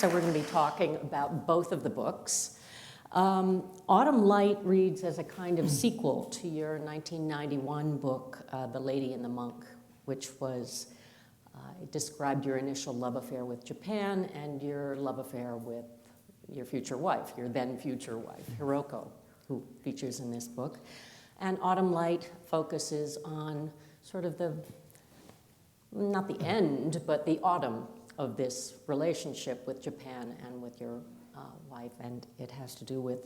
so we're going to be talking about both of the books. Autumn Light reads as a kind of sequel to your 1991 book, The Lady and the Monk, which was it described your initial love affair with Japan and your love affair with your future wife, your then future wife, Hiroko, who features in this book. And Autumn Light focuses on sort of the, not the end, but the autumn of this relationship with Japan and with your wife, and it has to do with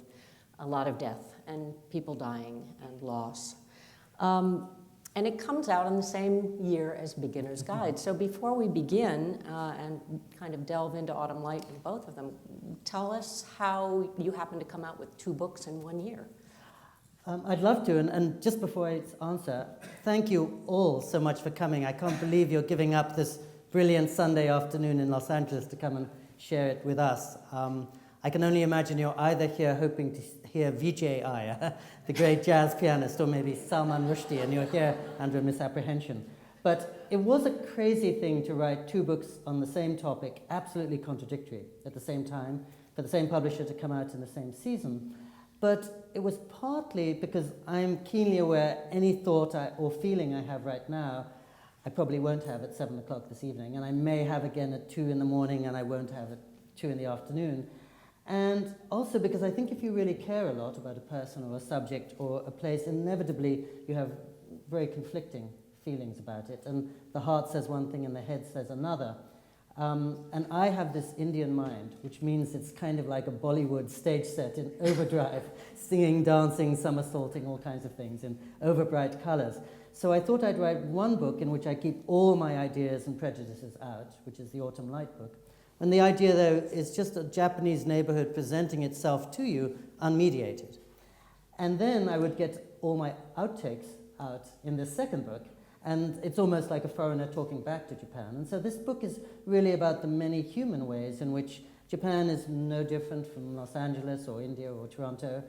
a lot of death and people dying and loss. And it comes out in the same year as Beginner's Guide. So before we begin and kind of delve into Autumn Light and both of them, tell us how you happen to come out with two books in 1 year. I'd love to, and just before I answer, thank you all so much for coming. I can't believe you're giving up this brilliant Sunday afternoon in Los Angeles to come and share it with us. I can only imagine you're either here hoping to hear Ye Iyer, the great jazz pianist, or maybe Salman Rushdie, and you're here under a misapprehension. But it was a crazy thing to write two books on the same topic, absolutely contradictory at the same time, for the same publisher to come out in the same season. But it was partly because I'm keenly aware any thought or feeling I have right now, I probably won't have at 7 o'clock this evening, and I may have again at 2 in the morning, and I won't have at 2 in the afternoon. And also because I think if you really care a lot about a person or a subject or a place, inevitably you have very conflicting feelings about it. And the heart says one thing and the head says another. And I have this Indian mind, which means it's kind of like a Bollywood stage set in overdrive, singing, dancing, somersaulting, all kinds of things in overbright colors. So I thought I'd write one book in which I keep all my ideas and prejudices out, which is the Autumn Light book. And the idea, though, is just a Japanese neighborhood presenting itself to you unmediated. And then I would get all my outtakes out in the second book, and it's almost like a foreigner talking back to Japan. And so this book is really about the many human ways in which Japan is no different from Los Angeles or India or Toronto.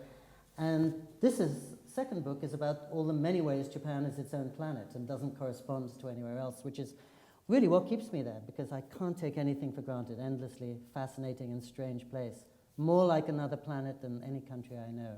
And second book is about all the many ways Japan is its own planet and doesn't correspond to anywhere else, which is really what keeps me there, because I can't take anything for granted. Endlessly fascinating and strange place. More like another planet than any country I know.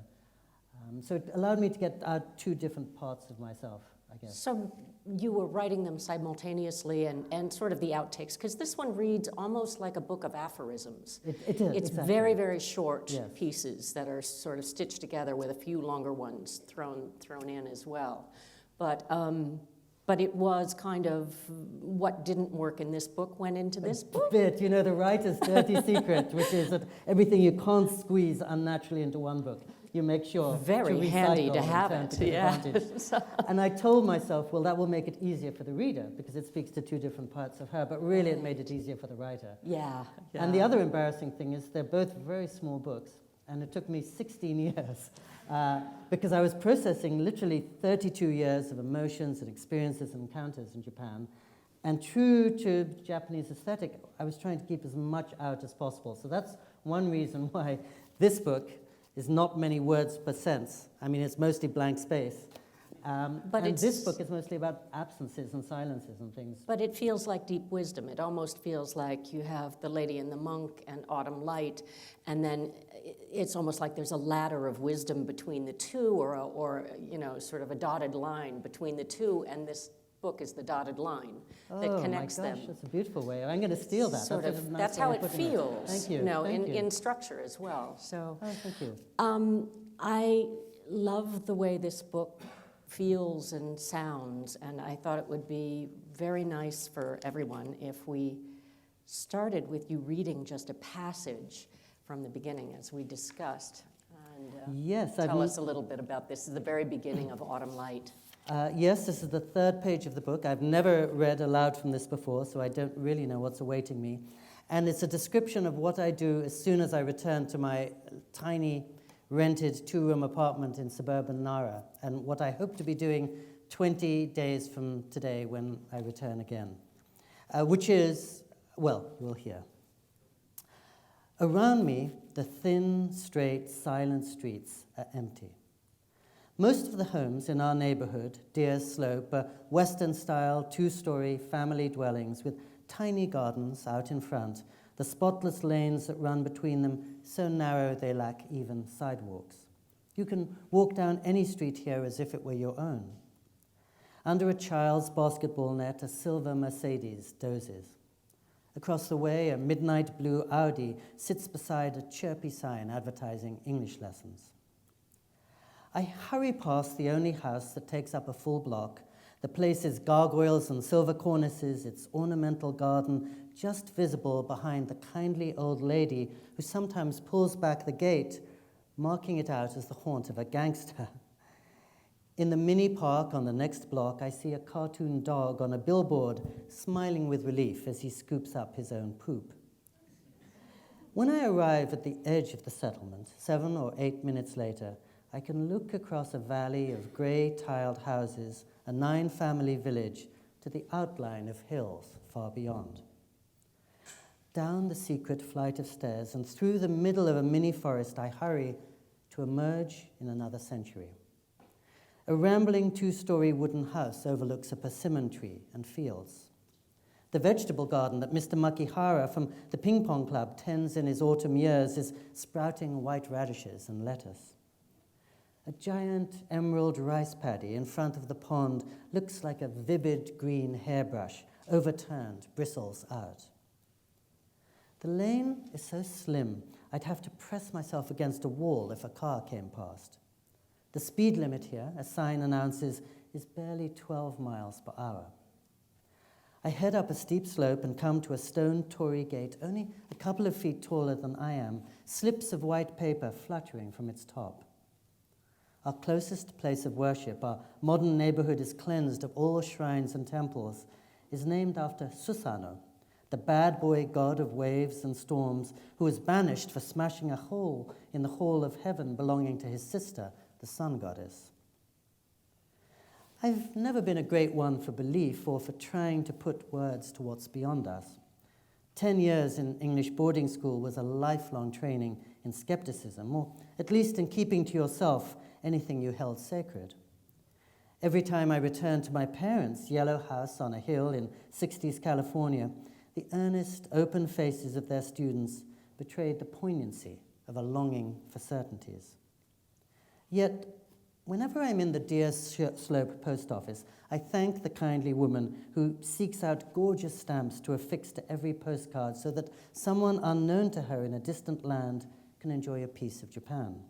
So it allowed me to get out two different parts of myself, I guess. So you were writing them simultaneously and sort of the outtakes, because this one reads almost like a book of aphorisms. It is. It's exactly. very, very short Yes. pieces that are sort of stitched together with a few longer ones thrown in as well. But it was kind of what didn't work in this book went into this book. Bit, the writer's dirty secret, which is that everything you can't squeeze unnaturally into one book, you make sure Very to handy to recycle have and it, turn to yeah. advantage. And I told myself, well, that will make it easier for the reader because it speaks to two different parts of her, but really it made it easier for the writer. Yeah. And the other embarrassing thing is they're both very small books, and it took me 16 years because I was processing literally 32 years of emotions and experiences and encounters in Japan. And true to Japanese aesthetic, I was trying to keep as much out as possible. So that's one reason why this book is not many words per sense. I mean, it's mostly blank space. But this book is mostly about absences and silences and things. But it feels like deep wisdom. It almost feels like you have The Lady and the Monk and Autumn Light, and then it's almost like there's a ladder of wisdom between the two, or sort of a dotted line between the two, and this book is the dotted line that connects them. Oh my gosh, that's a beautiful way. I'm going to steal that. That's how it feels. Thank you. In structure as well. So, thank you. I love the way this book feels and sounds, and I thought it would be very nice for everyone if we started with you reading just a passage from the beginning, as we discussed. And yes, tell us a little bit about this. This is the very beginning of Autumn Light. Yes, this is the third page of the book. I've never read aloud from this before, so I don't really know what's awaiting me. And it's a description of what I do as soon as I return to my tiny rented two-room apartment in suburban Nara, and what I hope to be doing 20 days from today when I return again, which is, well, you'll hear. Around me, the thin, straight, silent streets are empty. Most of the homes in our neighborhood, Deer Slope, are Western-style, two-story family dwellings with tiny gardens out in front the spotless lanes that run between them so narrow they lack even sidewalks. You can walk down any street here as if it were your own. Under a child's basketball net, a silver Mercedes dozes. Across the way, a midnight blue Audi sits beside a chirpy sign advertising English lessons. I hurry past the only house that takes up a full block, the place's gargoyles and silver cornices, its ornamental garden just visible behind the kindly old lady who sometimes pulls back the gate, marking it out as the haunt of a gangster. In the mini park on the next block, I see a cartoon dog on a billboard, smiling with relief as he scoops up his own poop. When I arrive at the edge of the settlement, 7 or 8 minutes later, I can look across a valley of grey tiled houses, a 9-family village, to the outline of hills far beyond. Down the secret flight of stairs and through the middle of a mini forest, I hurry to emerge in another century. A rambling 2-story wooden house overlooks a persimmon tree and fields. The vegetable garden that Mr. Makihara from the Ping Pong Club tends in his autumn years is sprouting white radishes and lettuce. A giant emerald rice paddy in front of the pond looks like a vivid green hairbrush, overturned, bristles out. The lane is so slim, I'd have to press myself against a wall if a car came past. The speed limit here, a sign announces, is barely 12 miles per hour. I head up a steep slope and come to a stone torii gate only a couple of feet taller than I am, slips of white paper fluttering from its top. Our closest place of worship, our modern neighborhood is cleansed of all shrines and temples, is named after Susanoo, the bad boy god of waves and storms who was banished for smashing a hole in the hall of heaven belonging to his sister, the sun goddess. I've never been a great one for belief or for trying to put words to what's beyond us. 10 years in English boarding school was a lifelong training in skepticism, or at least in keeping to yourself anything you held sacred. Every time I returned to my parents' yellow house on a hill in 60s California, the earnest, open faces of their students betrayed the poignancy of a longing for certainties. Yet, whenever I'm in the Deer Slope post office, I thank the kindly woman who seeks out gorgeous stamps to affix to every postcard so that someone unknown to her in a distant land can enjoy a piece of Japan.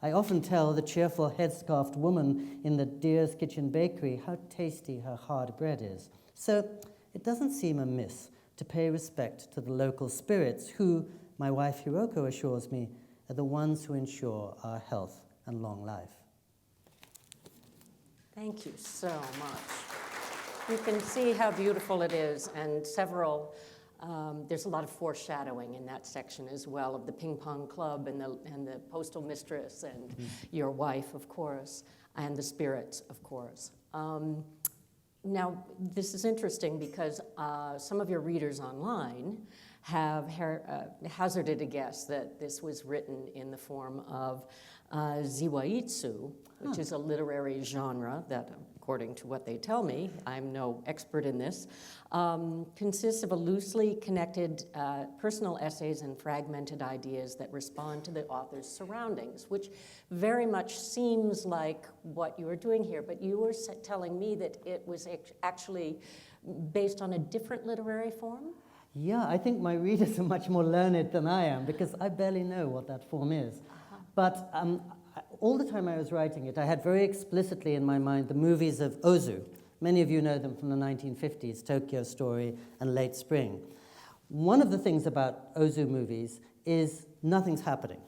I often tell the cheerful headscarfed woman in the Deer's Kitchen Bakery how tasty her hard bread is. So it doesn't seem amiss to pay respect to the local spirits who, my wife Hiroko assures me, are the ones who ensure our health and long life. Thank you so much. You can see how beautiful it is, and there's a lot of foreshadowing in that section as well of the ping pong club and the postal mistress and your wife, of course, and the spirits, of course. Now, this is interesting because some of your readers online have hazarded a guess that this was written in the form of Ye Tzu, which is a literary genre that, according to what they tell me, I'm no expert in this, consists of a loosely connected personal essays and fragmented ideas that respond to the author's surroundings, which very much seems like what you were doing here, but you were telling me that it was actually based on a different literary form? Yeah, I think my readers are much more learned than I am because I barely know what that form is. But all the time I was writing it, I had very explicitly in my mind the movies of Ozu. Many of you know them from the 1950s, Tokyo Story and Late Spring. One of the things about Ozu movies is nothing's happening,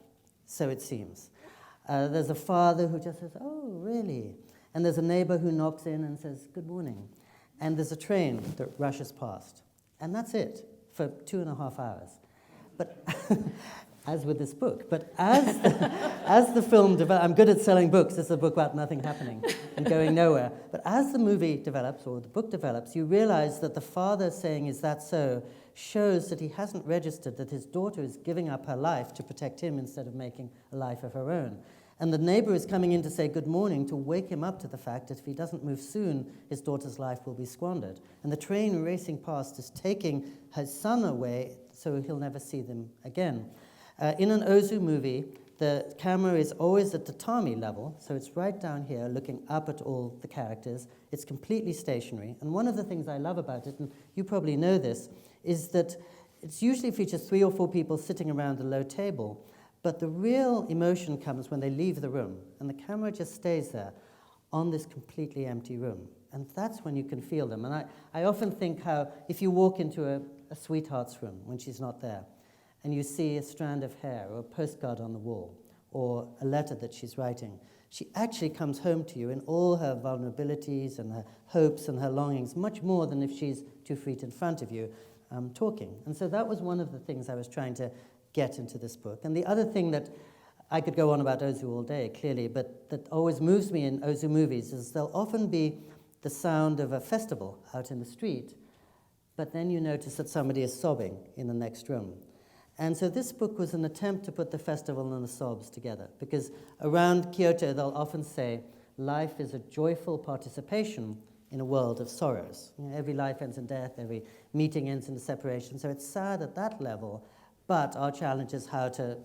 so it seems. There's a father who just says, "Oh, really?" And there's a neighbor who knocks in and says, "Good morning." And there's a train that rushes past. And that's it for 2.5 hours. But as with this book. But as the film develops, I'm good at selling books. This is a book about nothing happening and going nowhere. But as the movie develops, or the book develops, you realize that the father saying, "Is that so?" shows that he hasn't registered that his daughter is giving up her life to protect him instead of making a life of her own. And the neighbor is coming in to say good morning to wake him up to the fact that if he doesn't move soon, his daughter's life will be squandered. And the train racing past is taking her son away so he'll never see them again. In an Ozu movie, the camera is always at tatami level, so it's right down here looking up at all the characters. It's completely stationary. And one of the things I love about it, and you probably know this, is that it usually features 3 or 4 people sitting around a low table, but the real emotion comes when they leave the room, and the camera just stays there on this completely empty room. And that's when you can feel them. And I often think how if you walk into a sweetheart's room when she's not there, and you see a strand of hair or a postcard on the wall or a letter that she's writing, she actually comes home to you in all her vulnerabilities and her hopes and her longings, much more than if she's 2 feet in front of you talking. And so that was one of the things I was trying to get into this book. And the other thing that I could go on about Ozu all day, clearly, but that always moves me in Ozu movies is there'll often be the sound of a festival out in the street, but then you notice that somebody is sobbing in the next room. And so this book was an attempt to put the festival and the sobs together, because around Kyoto they'll often say, life is a joyful participation in a world of sorrows. You know, every life ends in death, every meeting ends in a separation, so it's sad at that level, but our challenge is how to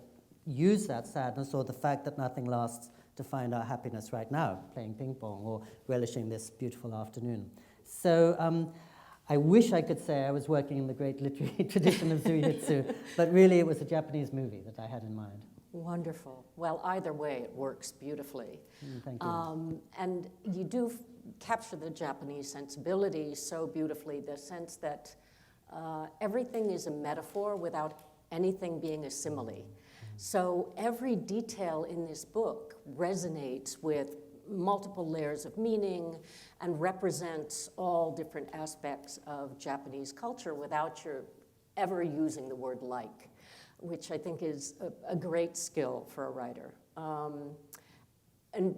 use that sadness or the fact that nothing lasts to find our happiness right now, playing ping pong or relishing this beautiful afternoon. So I wish I could say I was working in the great literary tradition of Ye Tzu, but really it was a Japanese movie that I had in mind. Wonderful. Well, either way, it works beautifully. Thank you. And you do capture the Japanese sensibility so beautifully, the sense that everything is a metaphor without anything being a simile. So every detail in this book resonates with multiple layers of meaning and represents all different aspects of Japanese culture without your ever using the word like, which I think is a great skill for a writer. And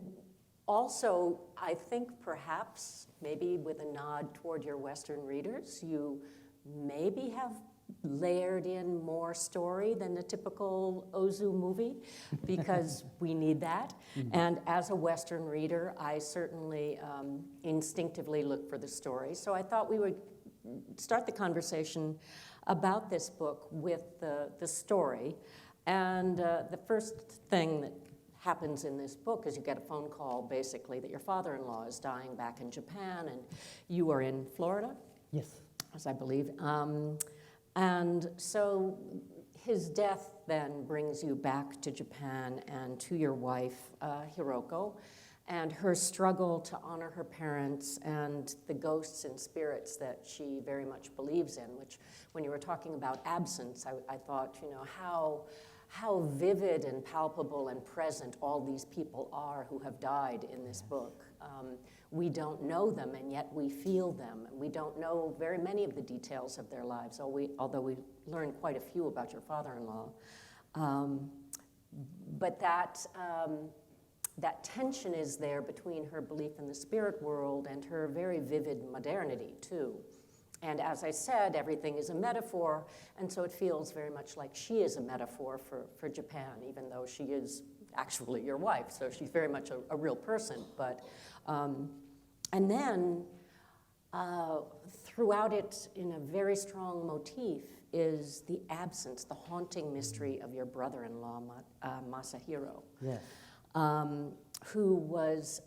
also, I think perhaps, maybe with a nod toward your Western readers, you maybe have layered in more story than the typical Ozu movie, because we need that. And as a Western reader, I certainly instinctively look for the story. So I thought we would start the conversation about this book with the story. And the first thing that happens in this book is you get a phone call, basically, that your father-in-law is dying back in Japan, and you are in Florida? Yes. As I believe. And so his death then brings you back to Japan and to your wife, Hiroko, and her struggle to honor her parents and the ghosts and spirits that she very much believes in, which when you were talking about absence, I thought, you know, how vivid and palpable and present all these people are who have died in this book. We don't know them, and yet we feel them. We don't know very many of the details of their lives, although we learned quite a few about your father-in-law. But that tension is there between her belief in the spirit world and her very vivid modernity, too. And as I said, everything is a metaphor, and so it feels very much like she is a metaphor for Japan, even though she is actually your wife, so she's very much a real person. But and then throughout it, in a very strong motif, is the absence, the haunting mystery of your brother-in-law, Masahiro. Yes. Who was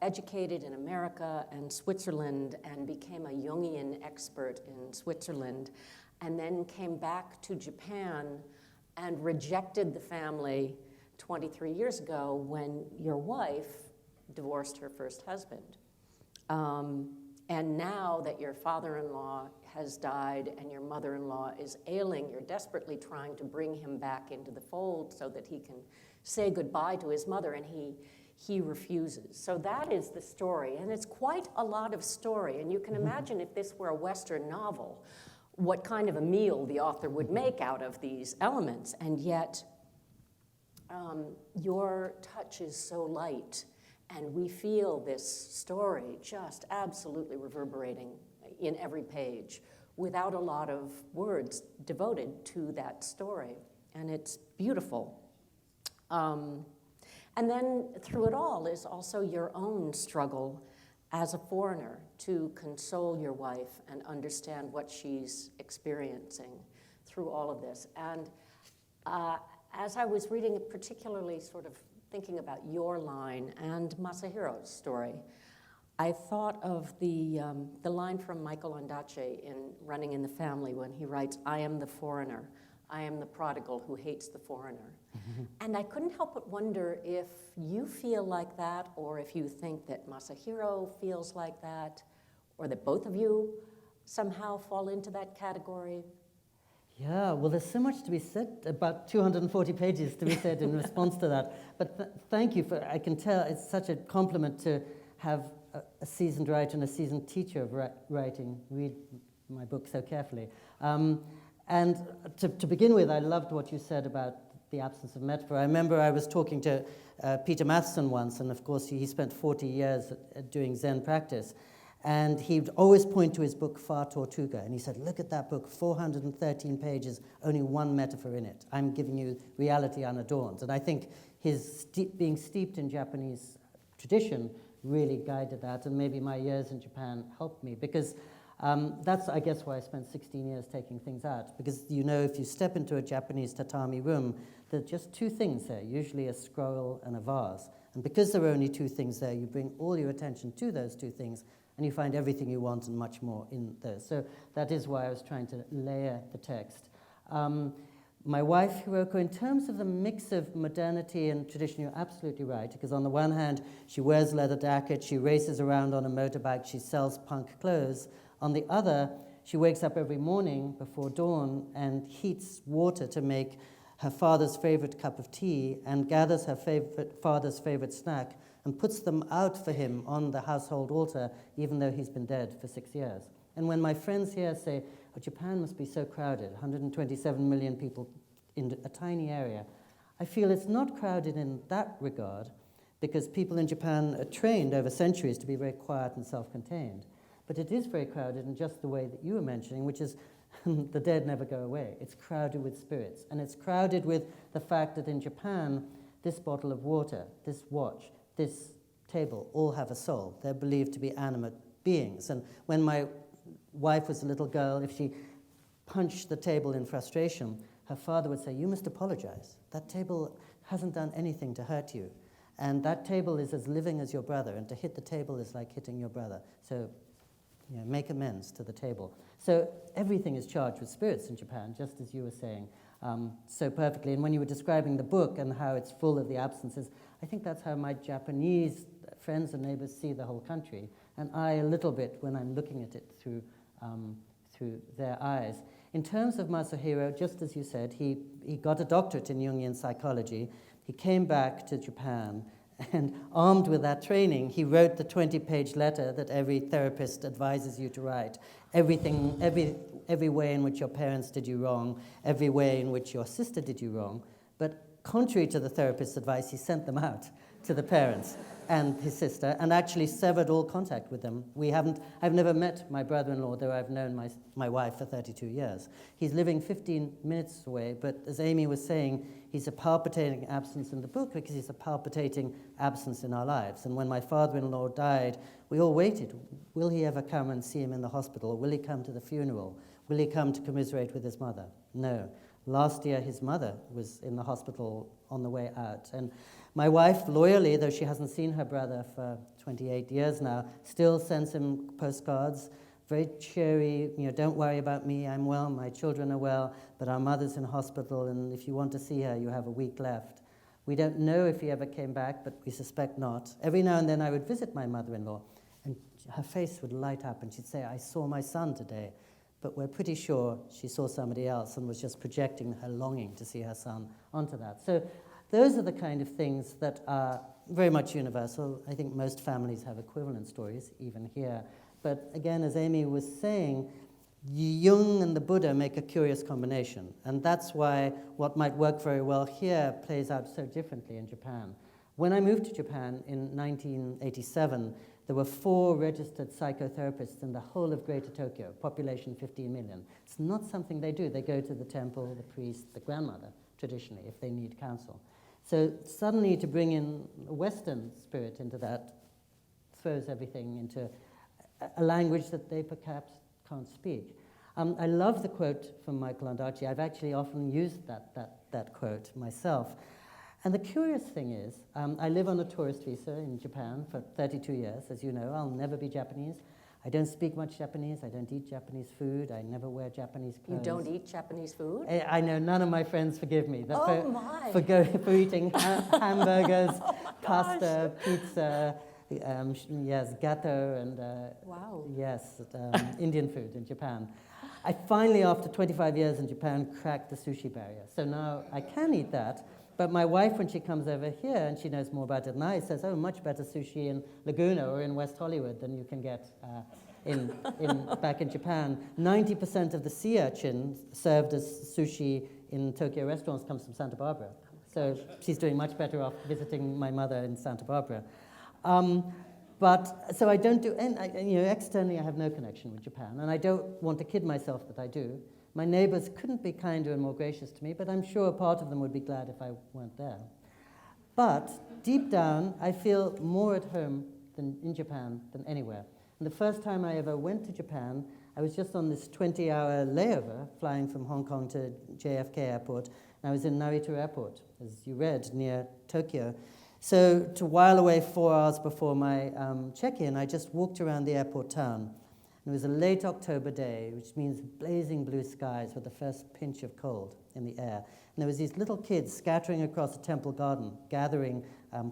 educated in America and Switzerland and became a Jungian expert in Switzerland, and then came back to Japan and rejected the family 23 years ago when your wife divorced her first husband. And now that your father-in-law has died and your mother-in-law is ailing, you're desperately trying to bring him back into the fold so that he can say goodbye to his mother, and he refuses. So that is the story, and it's quite a lot of story. And you can imagine if this were a Western novel, what kind of a meal the author would make out of these elements. And yet, your touch is so light, and we feel this story just absolutely reverberating in every page without a lot of words devoted to that story. And it's beautiful. And then through it all is also your own struggle as a foreigner to console your wife and understand what she's experiencing through all of this. And as I was reading it, particularly sort of thinking about your line and Masahiro's story, I thought of the line from Michael Ondaatje in Running in the Family when he writes, "I am the foreigner. I am the prodigal who hates the foreigner." And I couldn't help but wonder if you feel like that, or if you think that Masahiro feels like that, or that both of you somehow fall into that category. Yeah, well, there's so much to be said, about 240 pages to be said in response to that. But thank you for, I can tell it's such a compliment to have a seasoned writer and a seasoned teacher of writing read my book so carefully. And to begin with, I loved what you said about the absence of metaphor. I remember I was talking to Peter Matheson once, and of course he spent 40 years doing Zen practice. And he'd always point to his book, Far Tortuga, and he said, look at that book, 413 pages, only one metaphor in it. I'm giving you reality unadorned. And I think his being steeped in Japanese tradition really guided that, and maybe my years in Japan helped me, because that's, I guess, why I spent 16 years taking things out. Because, you know, if you step into a Japanese tatami room, there are just two things there, usually a scroll and a vase. And because there are only two things there, you bring all your attention to those two things, and you find everything you want and much more in those. So that is why I was trying to layer the text. My wife, Hiroko, in terms of the mix of modernity and tradition, you're absolutely right, because on the one hand, she wears leather jacket, she races around on a motorbike, she sells punk clothes. On the other, she wakes up every morning before dawn and heats water to make her father's favorite cup of tea and gathers her father's favorite snack and puts them out for him on the household altar, even though he's been dead for 6 years. And when my friends here say, oh, Japan must be so crowded, 127 million people in a tiny area, I feel it's not crowded in that regard, because people in Japan are trained over centuries to be very quiet and self-contained. But it is very crowded in just the way that you were mentioning, which is the dead never go away. It's crowded with spirits. And it's crowded with the fact that in Japan, this bottle of water, this watch, this table all have a soul. They're believed to be animate beings. And when my wife was a little girl, if she punched the table in frustration, her father would say, you must apologize. That table hasn't done anything to hurt you. And that table is as living as your brother, and to hit the table is like hitting your brother. So, you know, make amends to the table. So everything is charged with spirits in Japan, just as you were saying so perfectly. And when you were describing the book and how it's full of the absences, I think that's how my Japanese friends and neighbors see the whole country, and I a little bit when I'm looking at it through their eyes. In terms of Masahiro, just as you said, he got a doctorate in Jungian psychology. He came back to Japan, and armed with that training, he wrote the 20-page letter that every therapist advises you to write. Everything, every way in which your parents did you wrong, every way in which your sister did you wrong. But contrary to the therapist's advice, he sent them out to the parents and his sister, and actually severed all contact with them. I've never met my brother-in-law, though I've known my wife for 32 years. He's living 15 minutes away, but as Aimee was saying, he's a palpitating absence in the book because he's a palpitating absence in our lives. And when my father-in-law died, we all waited. Will he ever come and see him in the hospital? Will he come to the funeral? Will he come to commiserate with his mother? No. Last year, his mother was in the hospital on the way out. And my wife, loyally, though she hasn't seen her brother for 28 years now, still sends him postcards, very cheery, you know, don't worry about me, I'm well, my children are well, but our mother's in hospital, and if you want to see her, you have a week left. We don't know if he ever came back, but we suspect not. Every now and then I would visit my mother-in-law, and her face would light up, and she'd say, I saw my son today. But we're pretty sure she saw somebody else and was just projecting her longing to see her son onto that. So those are the kind of things that are very much universal. I think most families have equivalent stories, even here. But again, as Aimee was saying, Jung and the Buddha make a curious combination. And that's why what might work very well here plays out so differently in Japan. When I moved to Japan in 1987, there were 4 registered psychotherapists in the whole of Greater Tokyo, population 15 million. It's not something they do. They go to the temple, the priest, the grandmother, traditionally, if they need counsel. So suddenly to bring in a Western spirit into that throws everything into a language that they perhaps can't speak. I love the quote from Michael Ondaatje. I've actually often used that quote myself. And the curious thing is, I live on a tourist visa in Japan for 32 years. As you know, I'll never be Japanese. I don't speak much Japanese. I don't eat Japanese food. I never wear Japanese clothes. You don't eat Japanese food? I know none of my friends forgive me My. for eating hamburgers, Oh my pasta, pizza, yes, gato, and Wow. yes, Indian food in Japan. I finally, after 25 years in Japan, cracked the sushi barrier. So now I can eat that. But my wife, when she comes over here, and she knows more about it than I, says, oh, much better sushi in Laguna or in West Hollywood than you can get back in Japan. 90% of the sea urchin served as sushi in Tokyo restaurants comes from Santa Barbara. So she's doing much better off visiting my mother in Santa Barbara. So I don't do, externally I have no connection with Japan, and I don't want to kid myself that I do. My neighbors couldn't be kinder and more gracious to me, but I'm sure a part of them would be glad if I weren't there. But deep down, I feel more at home in Japan than anywhere. And the first time I ever went to Japan, I was just on this 20-hour layover, flying from Hong Kong to JFK Airport, and I was in Narita Airport, as you read, near Tokyo. So to while away 4 hours before my check-in, I just walked around the airport town. It was a late October day, which means blazing blue skies with the first pinch of cold in the air. And there was these little kids scattering across a temple garden, gathering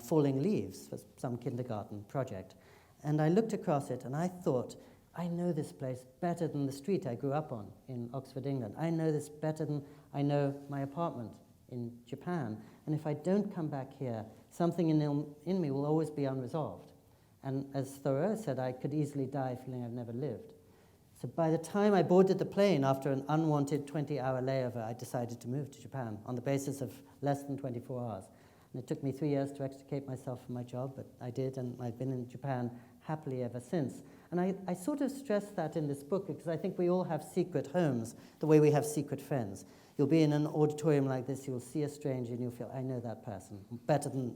falling leaves for some kindergarten project. And I looked across it and I thought, I know this place better than the street I grew up on in Oxford, England. I know this better than I know my apartment in Japan. And if I don't come back here, something in me will always be unresolved. And as Thoreau said, I could easily die feeling I've never lived. So by the time I boarded the plane, after an unwanted 20-hour layover, I decided to move to Japan on the basis of less than 24 hours. And it took me 3 years to extricate myself from my job, but I did, and I've been in Japan happily ever since. And I sort of stress that in this book because I think we all have secret homes, the way we have secret friends. You'll be in an auditorium like this, you'll see a stranger, and you'll feel, I know that person, better than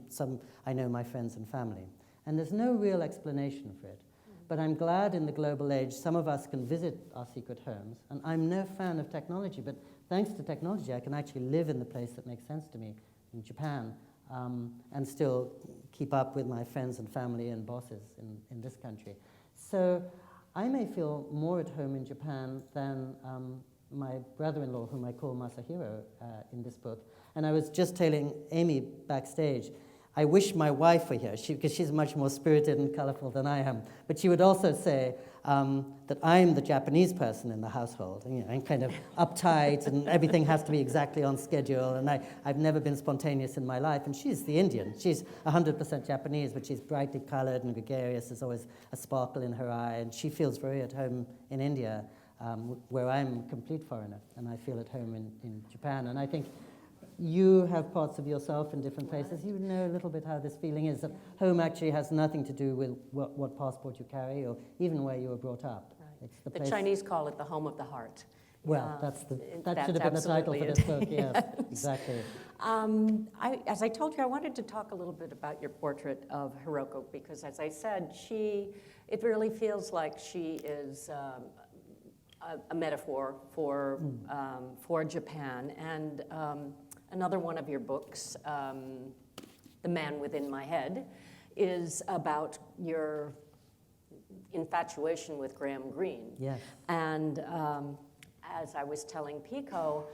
I know my friends and family. And there's no real explanation for it. But I'm glad in the global age some of us can visit our secret homes. And I'm no fan of technology, but thanks to technology, I can actually live in the place that makes sense to me in Japan and still keep up with my friends and family and bosses in this country. So I may feel more at home in Japan than my brother-in-law, whom I call Masahiro in this book. And I was just telling Aimee backstage, I wish my wife were here, because she's much more spirited and colorful than I am. But she would also say that I'm the Japanese person in the household. I'm kind of uptight, and everything has to be exactly on schedule, and I've never been spontaneous in my life. And she's the Indian. She's 100% Japanese, but she's brightly colored and gregarious. There's always a sparkle in her eye, and she feels very at home in India, where I'm a complete foreigner, and I feel at home in Japan. And I think you have parts of yourself in different places. You know a little bit how this feeling is, that home actually has nothing to do with what passport you carry or even where you were brought up. Right. It's the The Chinese call it the home of the heart. Well, that should have been the title for this book, yes, exactly. As I told you, I wanted to talk a little bit about your portrait of Hiroko, because as I said, it really feels like she is a metaphor for Japan. And another one of your books, The Man Within My Head, is about your infatuation with Graham Greene. Yes. And as I was telling Pico,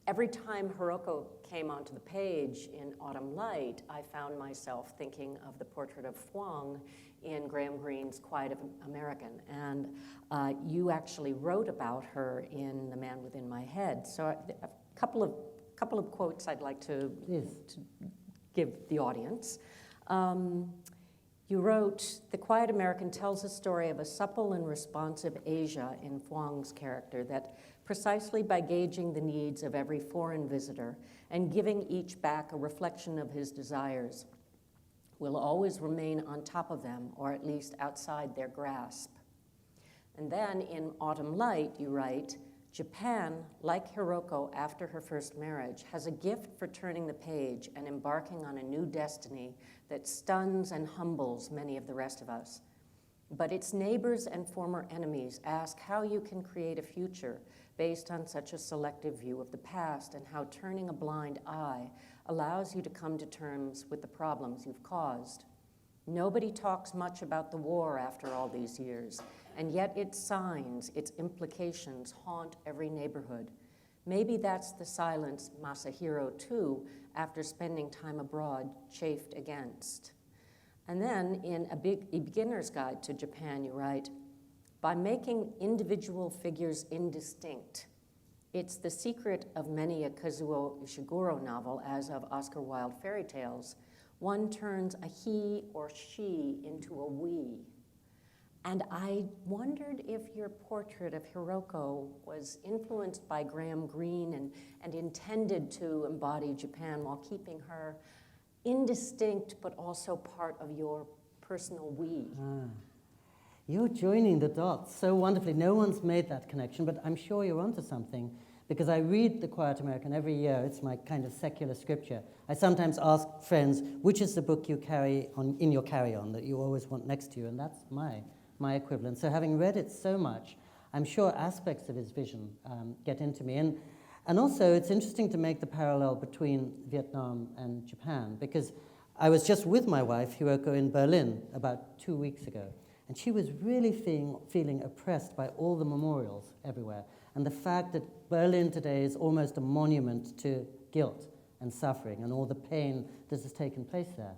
every time Hiroko came onto the page in Autumn Light, I found myself thinking of the portrait of Huang in Graham Greene's Quiet of American. And you actually wrote about her in The Man Within My Head. So a couple of quotes I'd like to give the audience. You wrote, "The Quiet American tells a story of a supple and responsive Asia in Huang's character that, precisely by gauging the needs of every foreign visitor and giving each back a reflection of his desires, will always remain on top of them, or at least outside their grasp." And then in Autumn Light, you write, "Japan, like Hiroko after her first marriage, has a gift for turning the page and embarking on a new destiny that stuns and humbles many of the rest of us. But its neighbors and former enemies ask how you can create a future based on such a selective view of the past, and how turning a blind eye allows you to come to terms with the problems you've caused. Nobody talks much about the war after all these years, and yet its signs, its implications haunt every neighborhood. Maybe that's the silence Masahiro, too, after spending time abroad, chafed against. And then in a beginner's guide to Japan, you write, by making individual figures indistinct, it's the secret of many a Kazuo Ishiguro novel, as of Oscar Wilde fairy tales, one turns a he or she into a we. And I wondered if your portrait of Hiroko was influenced by Graham Greene and intended to embody Japan while keeping her indistinct, but also part of your personal we. You're joining the dots so wonderfully. No one's made that connection, but I'm sure you're onto something, because I read The Quiet American every year. It's my kind of secular scripture. I sometimes ask friends, which is the book you carry on in your carry-on that you always want next to you, and that's my equivalent. So having read it so much, I'm sure aspects of his vision get into me. And also, it's interesting to make the parallel between Vietnam and Japan, because I was just with my wife, Hiroko, in Berlin about 2 weeks ago, and she was really feeling oppressed by all the memorials everywhere, and the fact that Berlin today is almost a monument to guilt and suffering and all the pain that has taken place there.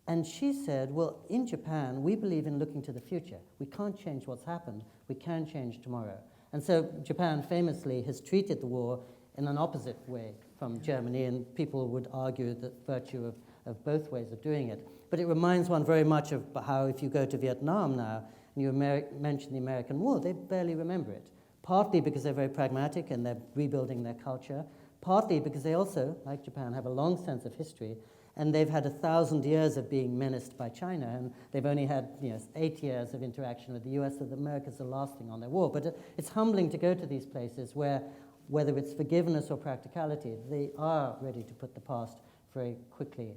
And she said, well, in Japan, we believe in looking to the future. We can't change what's happened. We can change tomorrow. And so Japan famously has treated the war in an opposite way from Germany, and people would argue the virtue of both ways of doing it. But it reminds one very much of how if you go to Vietnam now, and you mention the American war, they barely remember it. Partly because they're very pragmatic and they're rebuilding their culture, partly because they also, like Japan, have a long sense of history, and they've had 1,000 years of being menaced by China, and they've only had 8 years of interaction with the US, so the Americans are lasting on their war. But it's humbling to go to these places where, whether it's forgiveness or practicality, they are ready to put the past very quickly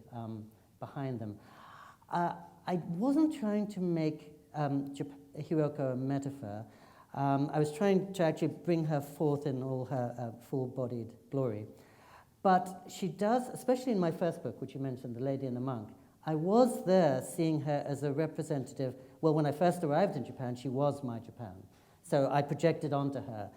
behind them. I wasn't trying to make Hiroko a metaphor. I was trying to actually bring her forth in all her full-bodied glory. But she does, especially in my first book, which you mentioned, The Lady and the Monk, I was there seeing her as a representative. Well, when I first arrived in Japan, she was my Japan. So I projected onto her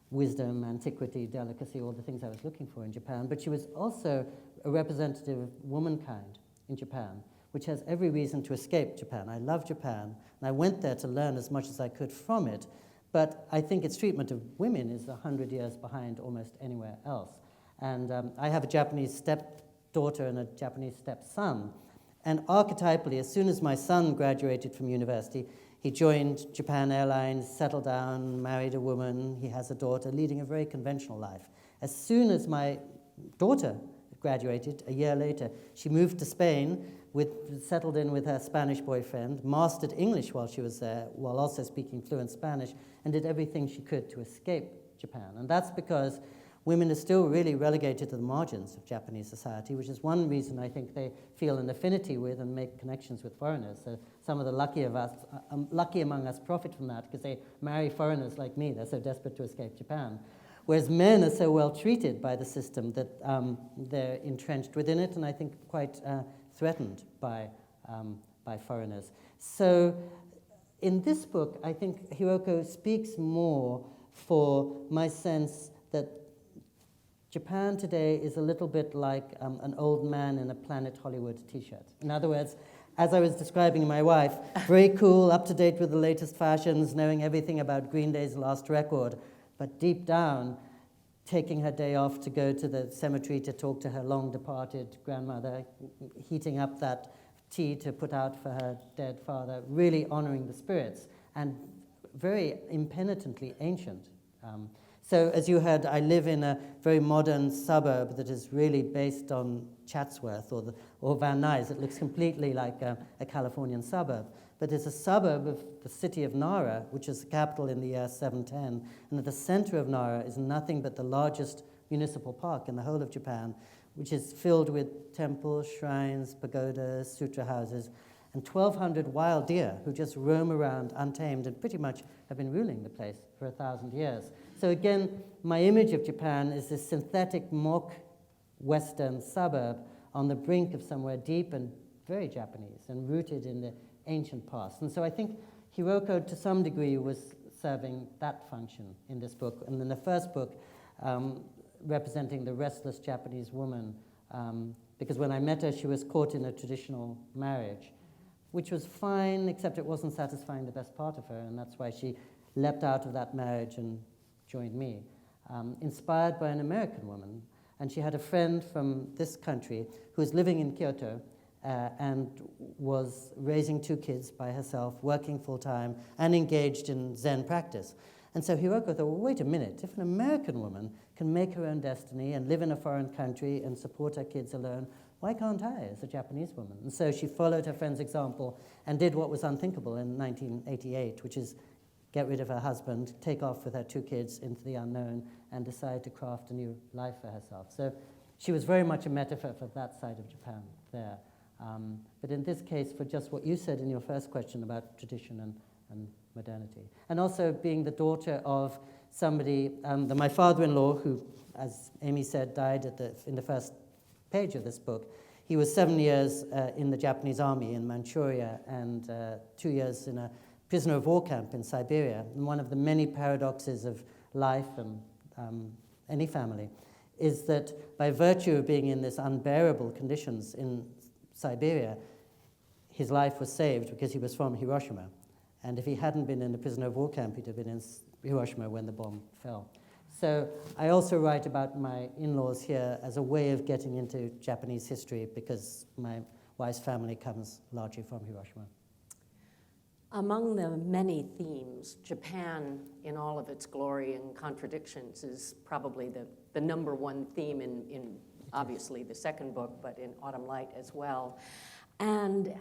wisdom, antiquity, delicacy, all the things I was looking for in Japan. But she was also a representative of womankind in Japan, which has every reason to escape Japan. I love Japan, and I went there to learn as much as I could from it. But I think its treatment of women is 100 years behind almost anywhere else. And I have a Japanese stepdaughter and a Japanese stepson. And archetypally, as soon as my son graduated from university, he joined Japan Airlines, settled down, married a woman, he has a daughter, leading a very conventional life. As soon as my daughter graduated, a year later, she moved to Spain, settled in with her Spanish boyfriend, mastered English while she was there, while also speaking fluent Spanish, and did everything she could to escape Japan. And that's because women are still really relegated to the margins of Japanese society, which is one reason I think they feel an affinity with and make connections with foreigners. So some of the lucky among us profit from that because they marry foreigners like me. They're so desperate to escape Japan. Whereas men are so well treated by the system that they're entrenched within it, and I think quite threatened by foreigners. So in this book, I think Hiroko speaks more for my sense that Japan today is a little bit like an old man in a Planet Hollywood t-shirt. In other words, as I was describing my wife, very cool, up to date with the latest fashions, knowing everything about Green Day's last record, but deep down, taking her day off to go to the cemetery to talk to her long-departed grandmother, heating up that tea to put out for her dead father, really honoring the spirits, and very impenitently ancient. So as you heard, I live in a very modern suburb that is really based on Chatsworth or Van Nuys. It looks completely like a Californian suburb. But it's a suburb of the city of Nara, which is the capital in the year 710. And at the center of Nara is nothing but the largest municipal park in the whole of Japan, which is filled with temples, shrines, pagodas, sutra houses. and 1,200 wild deer who just roam around untamed and pretty much have been ruling the place for 1,000 years. So again, my image of Japan is this synthetic mock Western suburb on the brink of somewhere deep and very Japanese and rooted in the ancient past. And so I think Hiroko, to some degree, was serving that function in this book. And in the first book, representing the restless Japanese woman, because when I met her, she was caught in a traditional marriage, which was fine, except it wasn't satisfying the best part of her, and that's why she leapt out of that marriage and joined me, inspired by an American woman. And she had a friend from this country who was living in Kyoto and was raising 2 kids by herself, working full-time, and engaged in Zen practice. And so Hiroko thought, well, wait a minute, if an American woman can make her own destiny and live in a foreign country and support her kids alone, why can't I as a Japanese woman? And so she followed her friend's example and did what was unthinkable in 1988, which is get rid of her husband, take off with her 2 kids into the unknown, and decide to craft a new life for herself. So she was very much a metaphor for that side of Japan there. But in this case, for just what you said in your first question about tradition and modernity. And also being the daughter of somebody, my father-in-law, who, as Aimee said, died in the first page of this book. He was 7 years in the Japanese army in Manchuria and 2 years in a prisoner of war camp in Siberia. And one of the many paradoxes of life and any family is that by virtue of being in this unbearable conditions in Siberia, his life was saved because he was from Hiroshima. And if he hadn't been in the prisoner of war camp, he'd have been in Hiroshima when the bomb fell. So I also write about my in-laws here as a way of getting into Japanese history because my wife's family comes largely from Hiroshima. Among the many themes, Japan, in all of its glory and contradictions, is probably the number one theme in obviously the second book, but in Autumn Light as well. And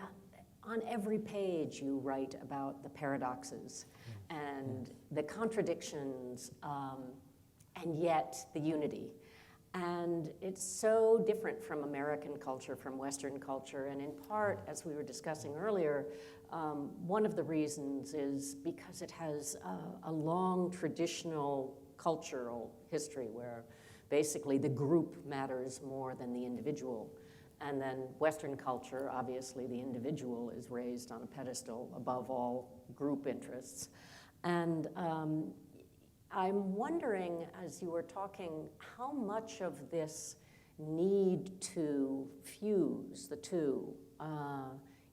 on every page you write about the paradoxes and the contradictions, and yet the unity. And it's so different from American culture, from Western culture, and in part, as we were discussing earlier, one of the reasons is because it has a long traditional cultural history where basically the group matters more than the individual. And then Western culture, obviously the individual is raised on a pedestal above all group interests. And I'm wondering, as you were talking, how much of this need to fuse the two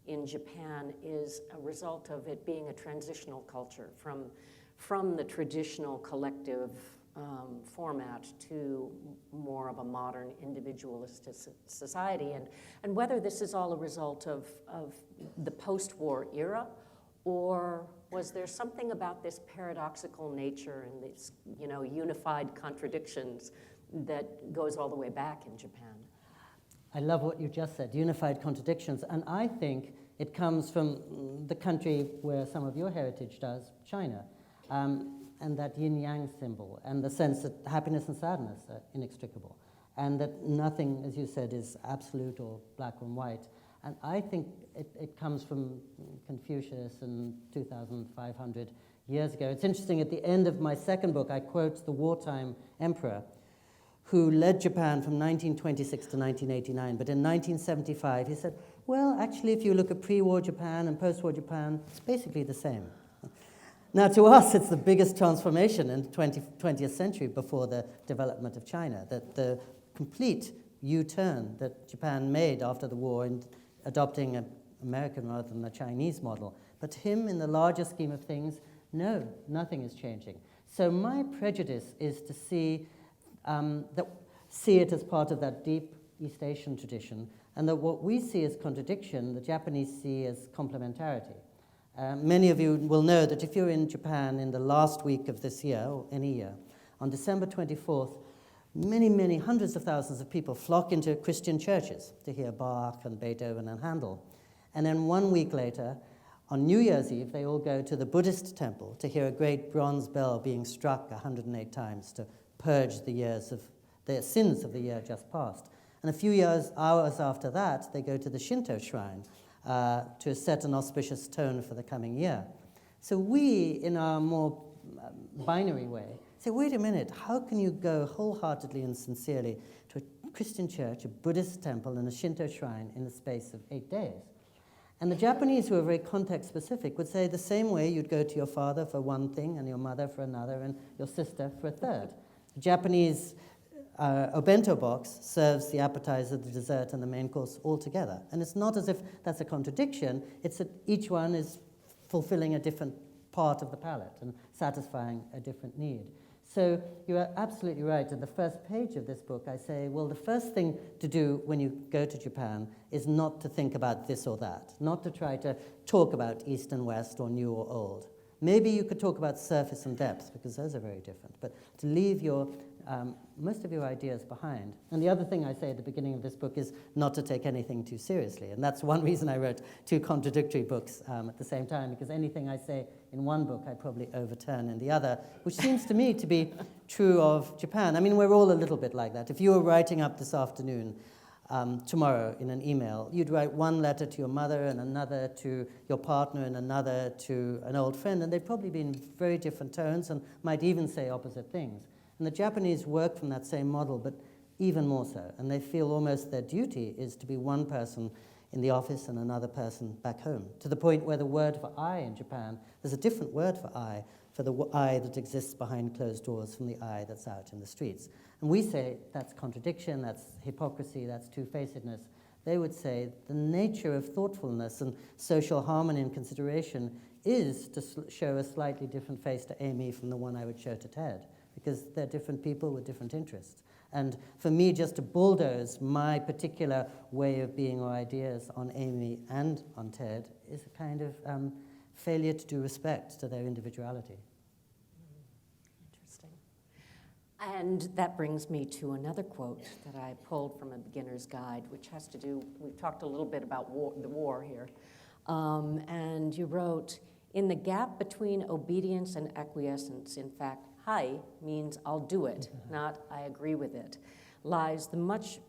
in Japan is a result of it being a transitional culture from the traditional collective format to more of a modern individualistic society, and whether this is all a result of the post-war era, or was there something about this paradoxical nature and these, unified contradictions that goes all the way back in Japan? I love what you just said, unified contradictions, and I think it comes from the country where some of your heritage does, China, and that yin-yang symbol, and the sense that happiness and sadness are inextricable, and that nothing, as you said, is absolute or black and white. And I think it comes from Confucius and 2,500 years ago. It's interesting, at the end of my second book, I quote the wartime emperor who led Japan from 1926 to 1989. But in 1975, he said, well, actually, if you look at pre-war Japan and post-war Japan, it's basically the same. Now, to us, it's the biggest transformation in the 20th century before the development of China, that the complete U-turn that Japan made after the war in adopting an American rather than the Chinese model. But to him, in the larger scheme of things, no, nothing is changing. So my prejudice is to see it as part of that deep East Asian tradition, and that what we see as contradiction, the Japanese see as complementarity. Many of you will know that if you're in Japan in the last week of this year, or any year, on December 24th, many hundreds of thousands of people flock into Christian churches to hear Bach and Beethoven and Handel. And then 1 week later, on New Year's Eve, they all go to the Buddhist temple to hear a great bronze bell being struck 108 times to purge the sins of the year just past. And a few hours after that, they go to the Shinto shrine to set an auspicious tone for the coming year. So we, in our more binary way, say, wait a minute, how can you go wholeheartedly and sincerely to a Christian church, a Buddhist temple, and a Shinto shrine in the space of 8 days? And the Japanese, who are very context-specific, would say the same way you'd go to your father for one thing, and your mother for another, and your sister for a third. The Japanese obento box serves the appetizer, the dessert, and the main course all together. And it's not as if that's a contradiction, it's that each one is fulfilling a different part of the palate and satisfying a different need. So you are absolutely right. At the first page of this book, I say, well, the first thing to do when you go to Japan is not to think about this or that, not to try to talk about East and West or new or old. Maybe you could talk about surface and depth, because those are very different, but to leave your most of your ideas behind. And the other thing I say at the beginning of this book is not to take anything too seriously. And that's one reason I wrote two contradictory books at the same time, because anything I say in one book I probably overturn in the other, which seems to me to be true of Japan. I mean, we're all a little bit like that. If you were writing up this afternoon, tomorrow in an email, you'd write one letter to your mother and another to your partner and another to an old friend, and they'd probably be in very different tones and might even say opposite things. And the Japanese work from that same model, but even more so. And they feel almost their duty is to be one person in the office and another person back home, to the point where the word for I in Japan, there's a different word for the I that exists behind closed doors from the I that's out in the streets. And we say that's contradiction, that's hypocrisy, that's two-facedness. They would say the nature of thoughtfulness and social harmony and consideration is to show a slightly different face to Aimee from the one I would show to Ted, because they're different people with different interests. And for me, just to bulldoze my particular way of being or ideas on Aimee and on Ted is a kind of failure to do respect to their individuality. Interesting. And that brings me to another quote that I pulled from A Beginner's Guide, which has to do, we've talked a little bit about the war here. And you wrote, in the gap between obedience and acquiescence, in fact, Hai means I'll do it, not I agree with it, lies the much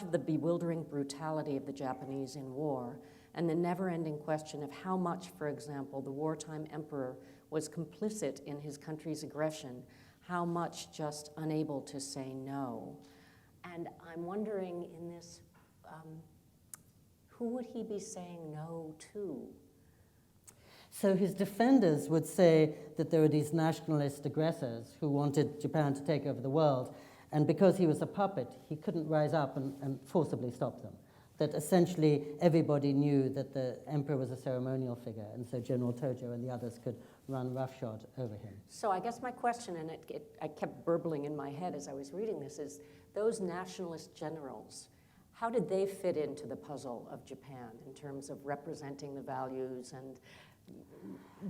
of the bewildering brutality of the Japanese in war and the never-ending question of how much, for example, the wartime emperor was complicit in his country's aggression, how much just unable to say no. And I'm wondering in this, who would he be saying no to? So his defenders would say that there were these nationalist aggressors who wanted Japan to take over the world, and because he was a puppet, he couldn't rise up and forcibly stop them. That essentially everybody knew that the emperor was a ceremonial figure, and so General Tojo and the others could run roughshod over him. So I guess my question, and I kept burbling in my head as I was reading this, is those nationalist generals, how did they fit into the puzzle of Japan in terms of representing the values, and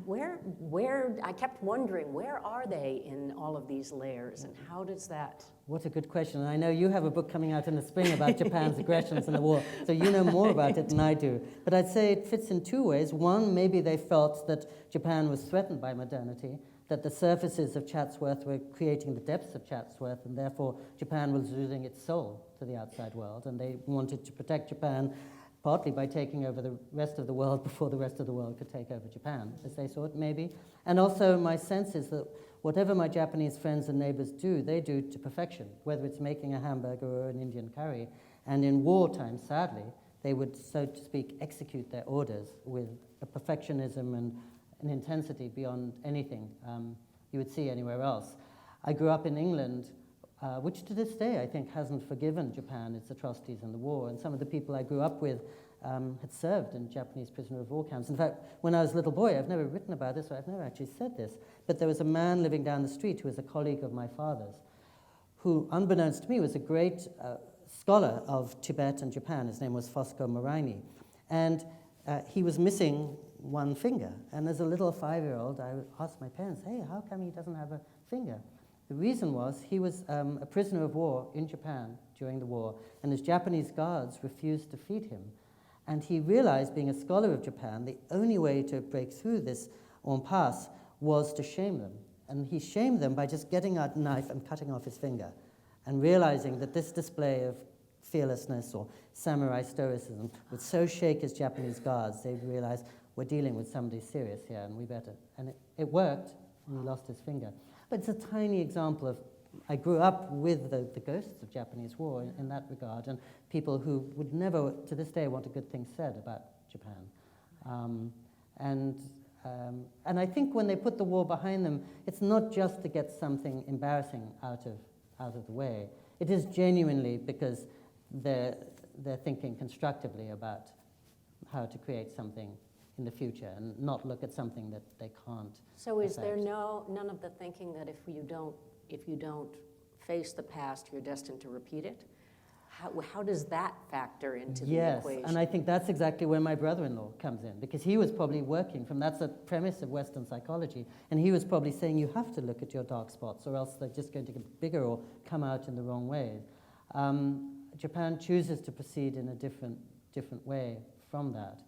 where I kept wondering, where are they in all of these layers, and how does that? What a good question. And I know you have a book coming out in the spring about Japan's aggressions in the war, so you know more about it than I do. But I'd say it fits in two ways. One, maybe they felt that Japan was threatened by modernity, that the surfaces of Chatsworth were creating the depths of Chatsworth, and therefore Japan was losing its soul to the outside world, and they wanted to protect Japan partly by taking over the rest of the world before the rest of the world could take over Japan, as they saw it, maybe. And also my sense is that whatever my Japanese friends and neighbors do, they do to perfection, whether it's making a hamburger or an Indian curry. And in wartime, sadly, they would, so to speak, execute their orders with a perfectionism and an intensity beyond anything you would see anywhere else. I grew up in England, which to this day I think hasn't forgiven Japan its atrocities in the war. And some of the people I grew up with had served in Japanese prisoner of war camps. In fact, when I was a little boy, I've never written about this, or I've never actually said this, but there was a man living down the street who was a colleague of my father's, who, unbeknownst to me, was a great scholar of Tibet and Japan. His name was Fosco Moraini. And he was missing one finger. And as a little 5-year-old, I asked my parents, hey, how come he doesn't have a finger? The reason was he was a prisoner of war in Japan during the war, and his Japanese guards refused to feed him. And he realized, being a scholar of Japan, the only way to break through this impasse was to shame them. And he shamed them by just getting out a knife and cutting off his finger, and realizing that this display of fearlessness or samurai stoicism would so shake his Japanese guards, they'd realize we're dealing with somebody serious here and we better. And it worked, and he lost his finger. But it's a tiny example of, I grew up with the ghosts of Japanese war in that regard, and people who would never, to this day, want a good thing said about Japan. And I think when they put the war behind them, it's not just to get something embarrassing out of the way. It is genuinely because they're thinking constructively about how to create something in the future and not look at something that they can't. So is there affect. none of the thinking that if you don't face the past, you're destined to repeat it? How does that factor into the equation? Yes, and I think that's exactly where my brother-in-law comes in, because he was probably working from, that's a premise of Western psychology, and he was probably saying you have to look at your dark spots or else they're just going to get bigger or come out in the wrong way. Japan chooses to proceed in a different way from that.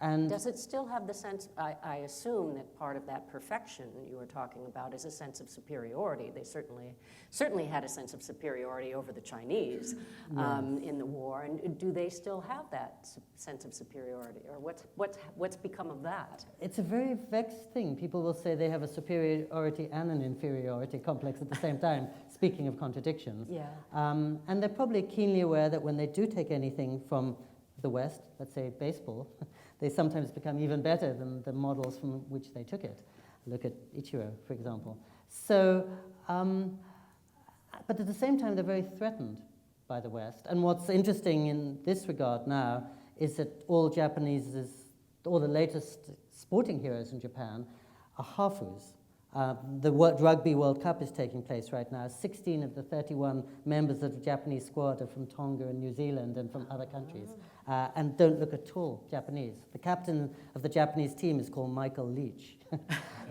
And does it still have the sense, I assume that part of that perfection you were talking about is a sense of superiority. They certainly had a sense of superiority over the Chinese in the war. And do they still have that sense of superiority? Or what's become of that? It's a very vexed thing. People will say they have a superiority and an inferiority complex at the same time, speaking of contradictions. Yeah. And they're probably keenly aware that when they do take anything from the West, let's say baseball, they sometimes become even better than the models from which they took it. Look at Ichiro, for example. So, but at the same time, they're very threatened by the West. And what's interesting in this regard now is that all the latest sporting heroes in Japan are hafus. The Rugby World Cup is taking place right now. 16 of the 31 members of the Japanese squad are from Tonga and New Zealand and from other countries, and don't look at all Japanese. The captain of the Japanese team is called Michael Leach.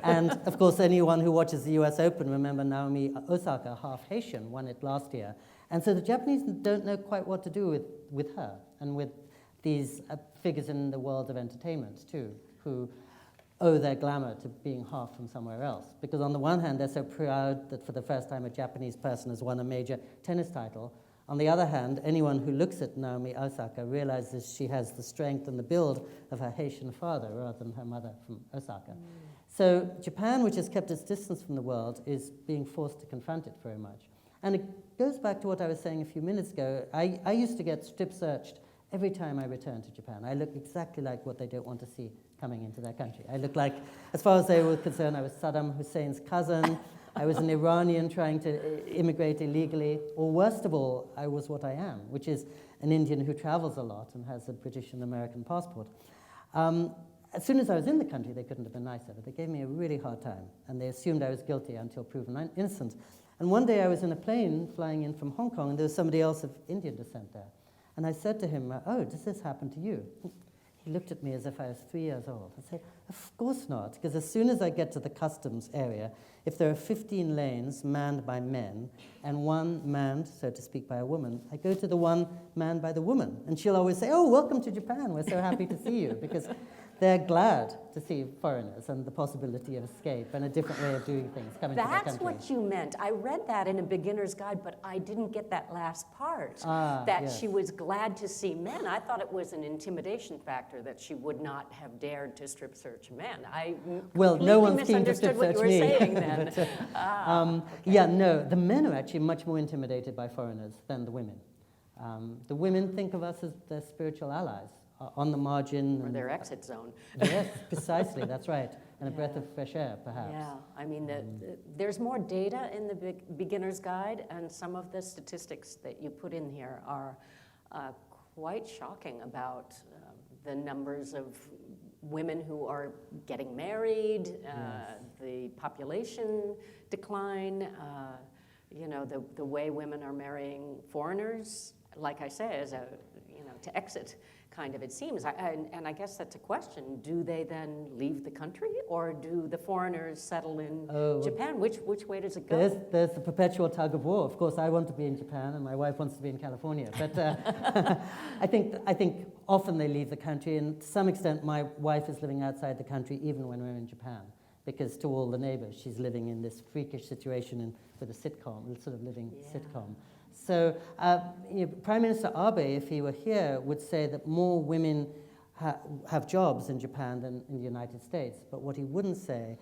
And, of course, anyone who watches the US Open, remember Naomi Osaka, half Haitian, won it last year. And so the Japanese don't know quite what to do with her and with these figures in the world of entertainment, too, who owe their glamour to being half from somewhere else. Because on the one hand, they're so proud that for the first time a Japanese person has won a major tennis title. On the other hand, anyone who looks at Naomi Osaka realizes she has the strength and the build of her Haitian father rather than her mother from Osaka. So Japan, which has kept its distance from the world, is being forced to confront it very much. And it goes back to what I was saying a few minutes ago. I used to get strip searched every time I returned to Japan. I look exactly like what they don't want to see coming into their country. I look like, as far as they were concerned, I was Saddam Hussein's cousin. I was an Iranian trying to immigrate illegally. Or worst of all, I was what I am, which is an Indian who travels a lot and has a British and American passport. As soon as I was in the country, they couldn't have been nicer, but they gave me a really hard time, and they assumed I was guilty until proven innocent. And one day I was in a plane flying in from Hong Kong, and there was somebody else of Indian descent there. And I said to him, "Oh, does this happen to you?" He looked at me as if I was 3 years old. I said, "Of course not, because as soon as I get to the customs area, if there are 15 lanes manned by men and one manned, so to speak, by a woman, I go to the one manned by the woman. And she'll always say, 'Oh, welcome to Japan. We're so happy to see you,' because they're glad to see foreigners and the possibility of escape and a different way of doing things coming to their country." That's what you meant. I read that in a beginner's guide, but I didn't get that last part, that yes. she was glad to see men. I thought it was an intimidation factor that she would not have dared to strip search men. I Well, no one's keen to misunderstood strip what you search were me. saying then. But, yeah, no, the men are actually much more intimidated by foreigners than the women. The women think of us as their spiritual allies, on the margin. Or their exit zone. Yes, precisely, that's right. And a breath of fresh air, perhaps. Yeah, I mean, there's more data in the beginner's guide, and some of the statistics that you put in here are quite shocking about the numbers of women who are getting married, the population decline, the way women are marrying foreigners, like I say, as a, to exit kind of, it seems. And I guess that's a question. Do they then leave the country, or do the foreigners settle in Japan? Which way does it go? There's the perpetual tug of war. Of course, I want to be in Japan, and my wife wants to be in California. But I think often they leave the country, and to some extent, my wife is living outside the country even when we're in Japan, because to all the neighbors, she's living in this freakish situation with a sitcom, sort of living sitcom. So Prime Minister Abe, if he were here, would say that more women have jobs in Japan than in the United States. But what he wouldn't say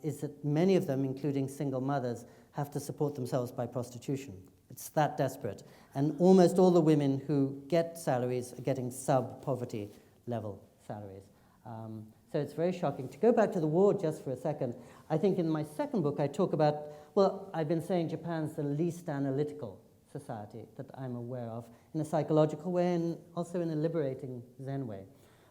is that many of them, including single mothers, have to support themselves by prostitution. It's that desperate. And almost all the women who get salaries are getting sub-poverty level salaries. So it's very shocking. To go back to the war just for a second, I think in my second book I talk about, well, I've been saying Japan's the least analytical society that I'm aware of, in a psychological way and also in a liberating Zen way.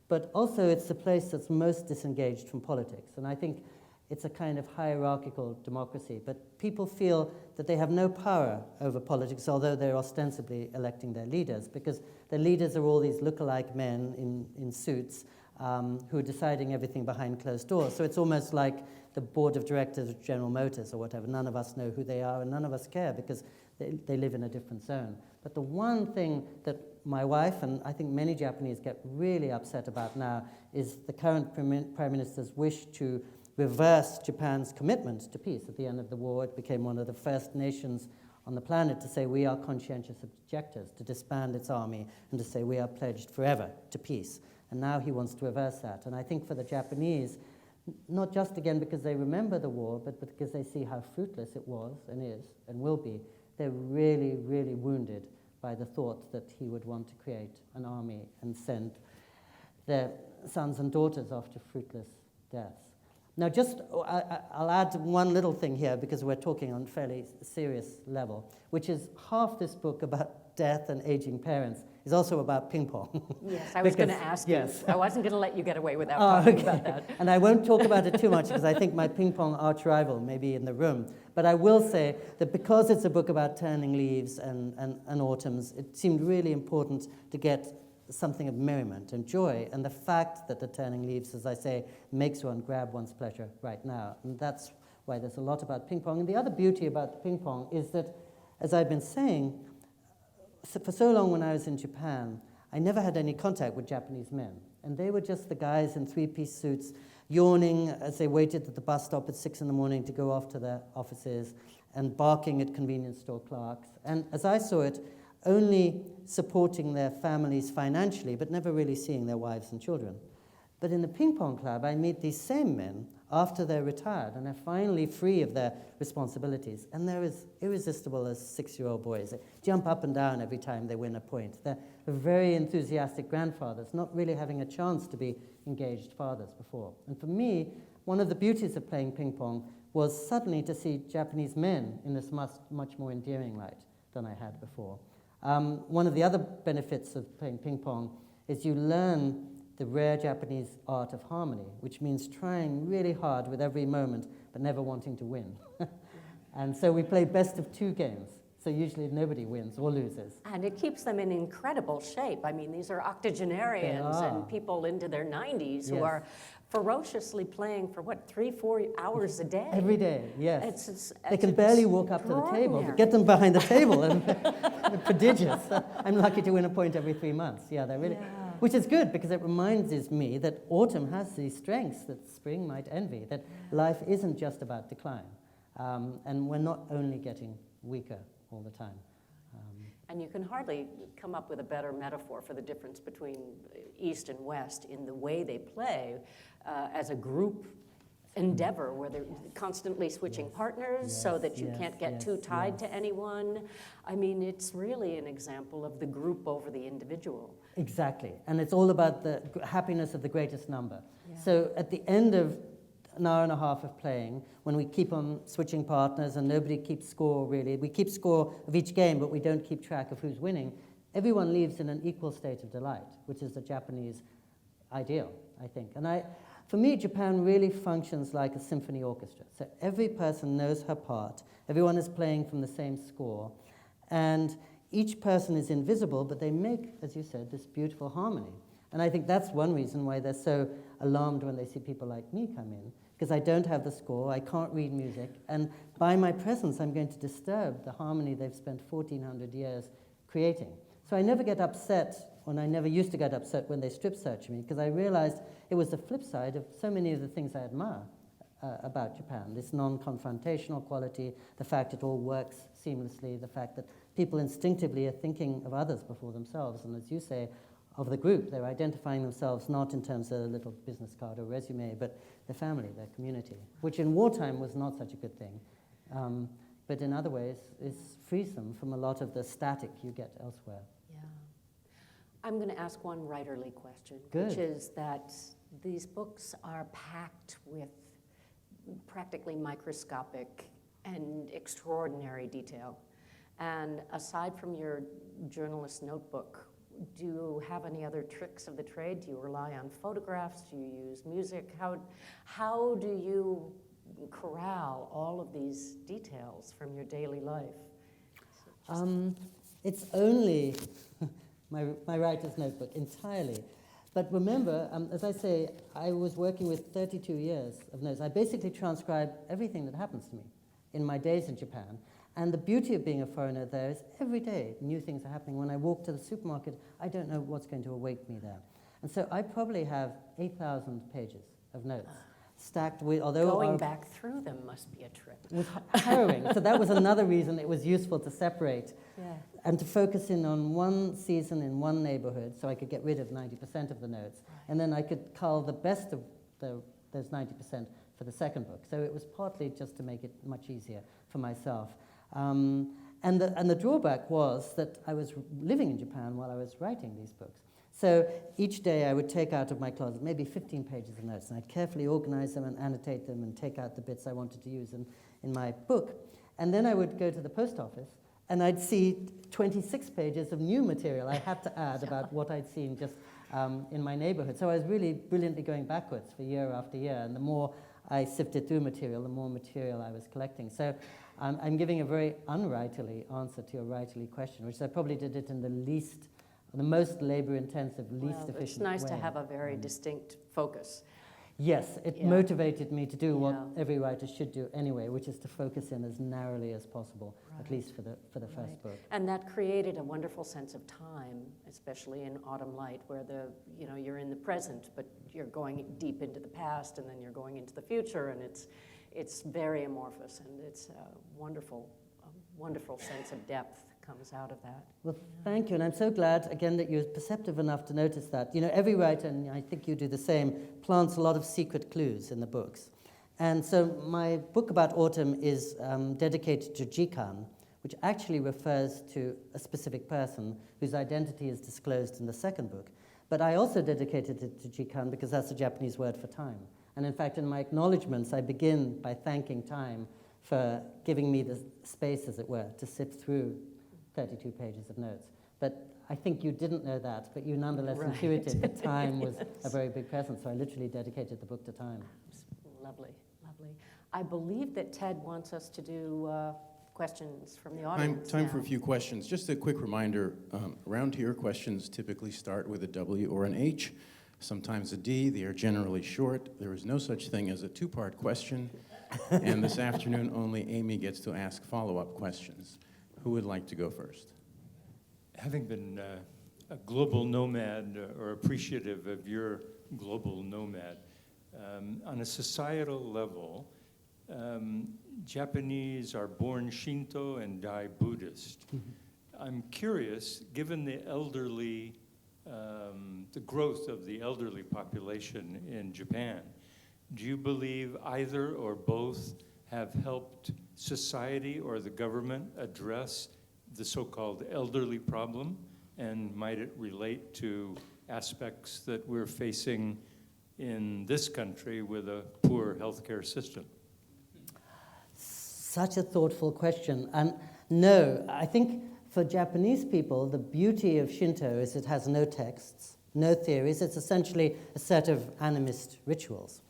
But also it's the place that's most disengaged from politics. And I think it's a kind of hierarchical democracy. But people feel that they have no power over politics, although they're ostensibly electing their leaders, because their leaders are all these look-alike men in suits who are deciding everything behind closed doors. So it's almost like the board of directors of General Motors or whatever. None of us know who they are, and none of us care because they live in a different zone. But the one thing that my wife and I think many Japanese get really upset about now is the current Prime Minister's wish to reverse Japan's commitment to peace. At the end of the war, it became one of the first nations on the planet to say we are conscientious objectors, to disband its army, and to say we are pledged forever to peace. And now he wants to reverse that. And I think for the Japanese, not just again because they remember the war, but because they see how fruitless it was and is and will be, they're really, really wounded by the thought that he would want to create an army and send their sons and daughters off to fruitless deaths. Now, I'll add one little thing here because we're talking on a fairly serious level, which is half this book about death and aging parents is also about ping pong. Yes, I was going to ask you. I wasn't going to let you get away without talking about that. And I won't talk about it too much because I think my ping pong arch rival may be in the room. But I will say that because it's a book about turning leaves and autumns, it seemed really important to get something of merriment and joy, and the fact that the turning leaves, as I say, makes one grab one's pleasure right now. And that's why there's a lot about ping pong. And the other beauty about ping pong is that, as I've been saying, for so long when I was in Japan, I never had any contact with Japanese men. And they were just the guys in three-piece suits, yawning as they waited at the bus stop at 6 a.m. to go off to their offices, and barking at convenience store clerks. And as I saw it, only supporting their families financially, but never really seeing their wives and children. But in the ping pong club, I meet these same men after they're retired and are finally free of their responsibilities. And they're as irresistible as 6-year-old boys. They jump up and down every time they win a point. They're very enthusiastic grandfathers, not really having a chance to be engaged fathers before. And for me, one of the beauties of playing ping pong was suddenly to see Japanese men in this much more endearing light than I had before. One of the other benefits of playing ping pong is you learn the rare Japanese art of harmony, which means trying really hard with every moment, but never wanting to win. And so we play best of 2 games. So usually nobody wins or loses. And it keeps them in incredible shape. I mean, these are octogenarians and people into their 90s who are ferociously playing for, 3-4 hours a day? Every day, yes. It's they can barely walk up to the table. But get them behind the table, and they're prodigious. I'm lucky to win a point every 3 months. Yeah, they're really... Yeah. Which is good, because it reminds me that autumn has these strengths that spring might envy, that life isn't just about decline. And we're not only getting weaker all the time. And you can hardly come up with a better metaphor for the difference between East and West in the way they play as a group endeavor, where they're constantly switching partners so that you can't get too tied to anyone. I mean, it's really an example of the group over the individual. Exactly. And it's all about the happiness of the greatest number. Yeah. So at the end of an hour and a half of playing, when we keep on switching partners and nobody keeps score really, we keep score of each game, but we don't keep track of who's winning, everyone leaves in an equal state of delight, which is the Japanese ideal, I think. And for me, Japan really functions like a symphony orchestra. So every person knows her part, everyone is playing from the same score, and each person is invisible, but they make, as you said, this beautiful harmony. And I think that's one reason why they're so alarmed when they see people like me come in, because I don't have the score, I can't read music, and by my presence I'm going to disturb the harmony they've spent 1,400 years creating. So I never get upset, and I never used to get upset when they strip search me, because I realized it was the flip side of so many of the things I admire about Japan, this non-confrontational quality, the fact it all works seamlessly, the fact that people instinctively are thinking of others before themselves. And as you say, of the group, they're identifying themselves not in terms of a little business card or resume, but their family, their community, which in wartime was not such a good thing. But in other ways, it frees them from a lot of the static you get elsewhere. Yeah. I'm going to ask one writerly question, Good. which is that these books are packed with practically microscopic and extraordinary detail. And aside from your journalist notebook, do you have any other tricks of the trade? Do you rely on photographs? Do you use music? How do you corral all of these details from your daily life? It's only my writer's notebook entirely. But remember, as I say, I was working with 32 years of notes. I basically transcribe everything that happens to me in my days in Japan. And the beauty of being a foreigner there is every day new things are happening. When I walk to the supermarket, I don't know what's going to await me there. And so I probably have 8,000 pages of notes stacked with, although going back through them must be a trip. was harrowing. So that was another reason it was useful to separate and to focus in on one season in one neighborhood so I could get rid of 90% of the notes. Right. And then I could cull the best of those 90% for the second book. So it was partly just to make it much easier for myself. And the drawback was that I was living in Japan while I was writing these books. So each day I would take out of my closet maybe 15 pages of notes, and I'd carefully organize them and annotate them and take out the bits I wanted to use in my book. And then I would go to the post office, and I'd see 26 pages of new material I had to add about what I'd seen just in my neighborhood. So I was really brilliantly going backwards for year after year, and the more I sifted through material, the more material I was collecting. So I'm giving a very unwriterly answer to your writerly question, which I probably did it in the most labor-intensive, least efficient way. It's nice to have a very distinct focus. Yes, it motivated me to do what every writer should do anyway, which is to focus in as narrowly as possible, at least for the first book. And that created a wonderful sense of time, especially in Autumn Light, where you're in the present, but you're going deep into the past, and then you're going into the future, and it's very amorphous, and it's a wonderful sense of depth comes out of that. Well, thank you, and I'm so glad, again, that you're perceptive enough to notice that. Every writer, and I think you do the same, plants a lot of secret clues in the books. And so my book about autumn is dedicated to Jikan, which actually refers to a specific person whose identity is disclosed in the second book. But I also dedicated it to Jikan because that's the Japanese word for time. And in fact, in my acknowledgements, I begin by thanking time for giving me the space, as it were, to sift through 32 pages of notes. But I think you didn't know that, but you nonetheless intuited that time was a very big presence, so I literally dedicated the book to time. Lovely, lovely. I believe that Ted wants us to do questions from the audience. Time for a few questions. Just a quick reminder, around here, questions typically start with a W or an H, sometimes a D. They are generally short. There is no such thing as a two-part question, and this afternoon only Aimee gets to ask follow-up questions. Who would like to go first? Having been a global nomad or appreciative of your global nomad, on a societal level, Japanese are born Shinto and die Buddhist. I'm curious, given the elderly, the growth of the elderly population in Japan, do you believe either or both have helped society or the government address the so-called elderly problem? And might it relate to aspects that we're facing in this country with a poor healthcare system? Such a thoughtful question. And no, I think for Japanese people, the beauty of Shinto is it has no texts, no theories. It's essentially a set of animist rituals.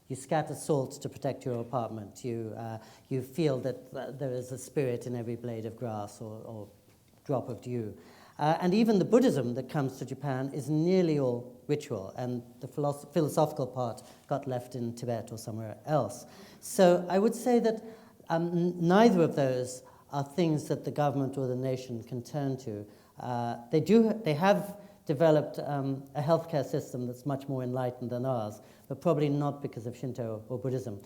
You scatter salt to protect your apartment. You feel that there is a spirit in every blade of grass or drop of dew. And even the Buddhism that comes to Japan is nearly all ritual, and the philosophical part got left in Tibet or somewhere else. So I would say that neither of those are things that the government or the nation can turn to. They have developed a healthcare system that's much more enlightened than ours, but probably not because of Shinto or Buddhism.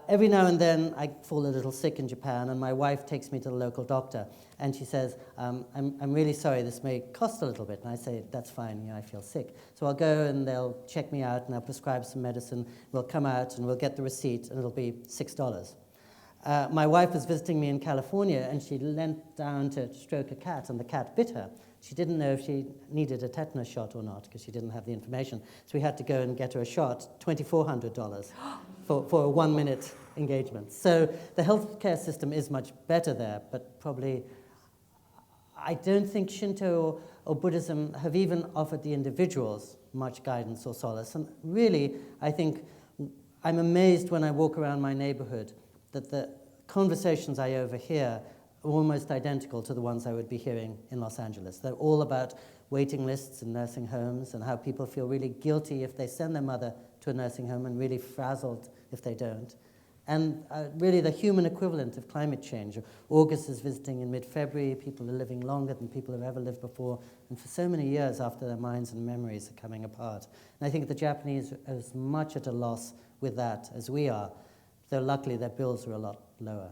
Every now and then I fall a little sick in Japan, and my wife takes me to the local doctor, and she says, I'm really sorry, this may cost a little bit. And I say, that's fine, I feel sick. So I'll go and they'll check me out and they'll prescribe some medicine. We'll come out and we'll get the receipt and it'll be $6. My wife was visiting me in California, and she leant down to stroke a cat, and the cat bit her. She didn't know if she needed a tetanus shot or not because she didn't have the information. So we had to go and get her a shot, $2,400 for a 1-minute engagement. So the healthcare system is much better there, but probably I don't think Shinto or Buddhism have even offered the individuals much guidance or solace. And really, I think I'm amazed when I walk around my neighborhood that the conversations I overhear are almost identical to the ones I would be hearing in Los Angeles. They're all about waiting lists in nursing homes and how people feel really guilty if they send their mother to a nursing home and really frazzled if they don't. And really the human equivalent of climate change. August is visiting in mid-February. People are living longer than people have ever lived before, and for so many years after their minds and memories are coming apart. And I think the Japanese are as much at a loss with that as we are, though luckily their bills are a lot lower.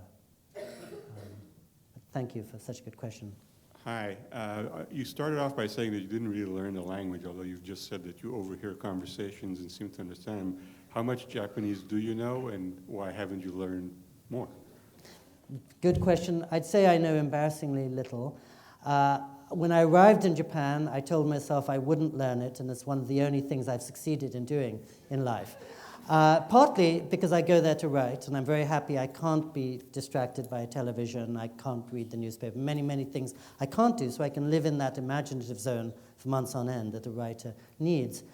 Thank you for such a good question. Hi. You started off by saying that you didn't really learn the language, although you've just said that you overhear conversations and seem to understand them. How much Japanese do you know, and why haven't you learned more? Good question. I'd say I know embarrassingly little. When I arrived in Japan, I told myself I wouldn't learn it, and it's one of the only things I've succeeded in doing in life. Partly because I go there to write, and I'm very happy I can't be distracted by television, I can't read the newspaper, many, many things I can't do, so I can live in that imaginative zone for months on end that a writer needs.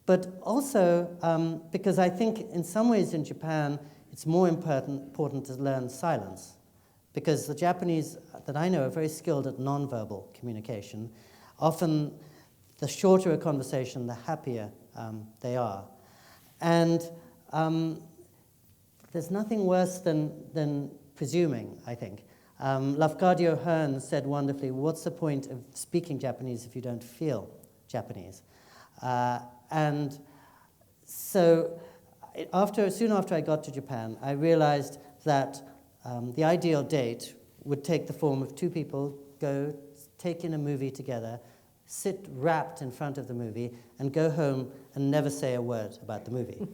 But also because I think in some ways in Japan, it's more important to learn silence, because the Japanese that I know are very skilled at nonverbal communication. Often the shorter a conversation, the happier they are. And there's nothing worse than presuming, I think. Lafcadio Hearn said wonderfully, what's the point of speaking Japanese if you don't feel Japanese? And so soon after I got to Japan, I realized that the ideal date would take the form of two people go take in a movie together, sit wrapped in front of the movie, and go home and never say a word about the movie.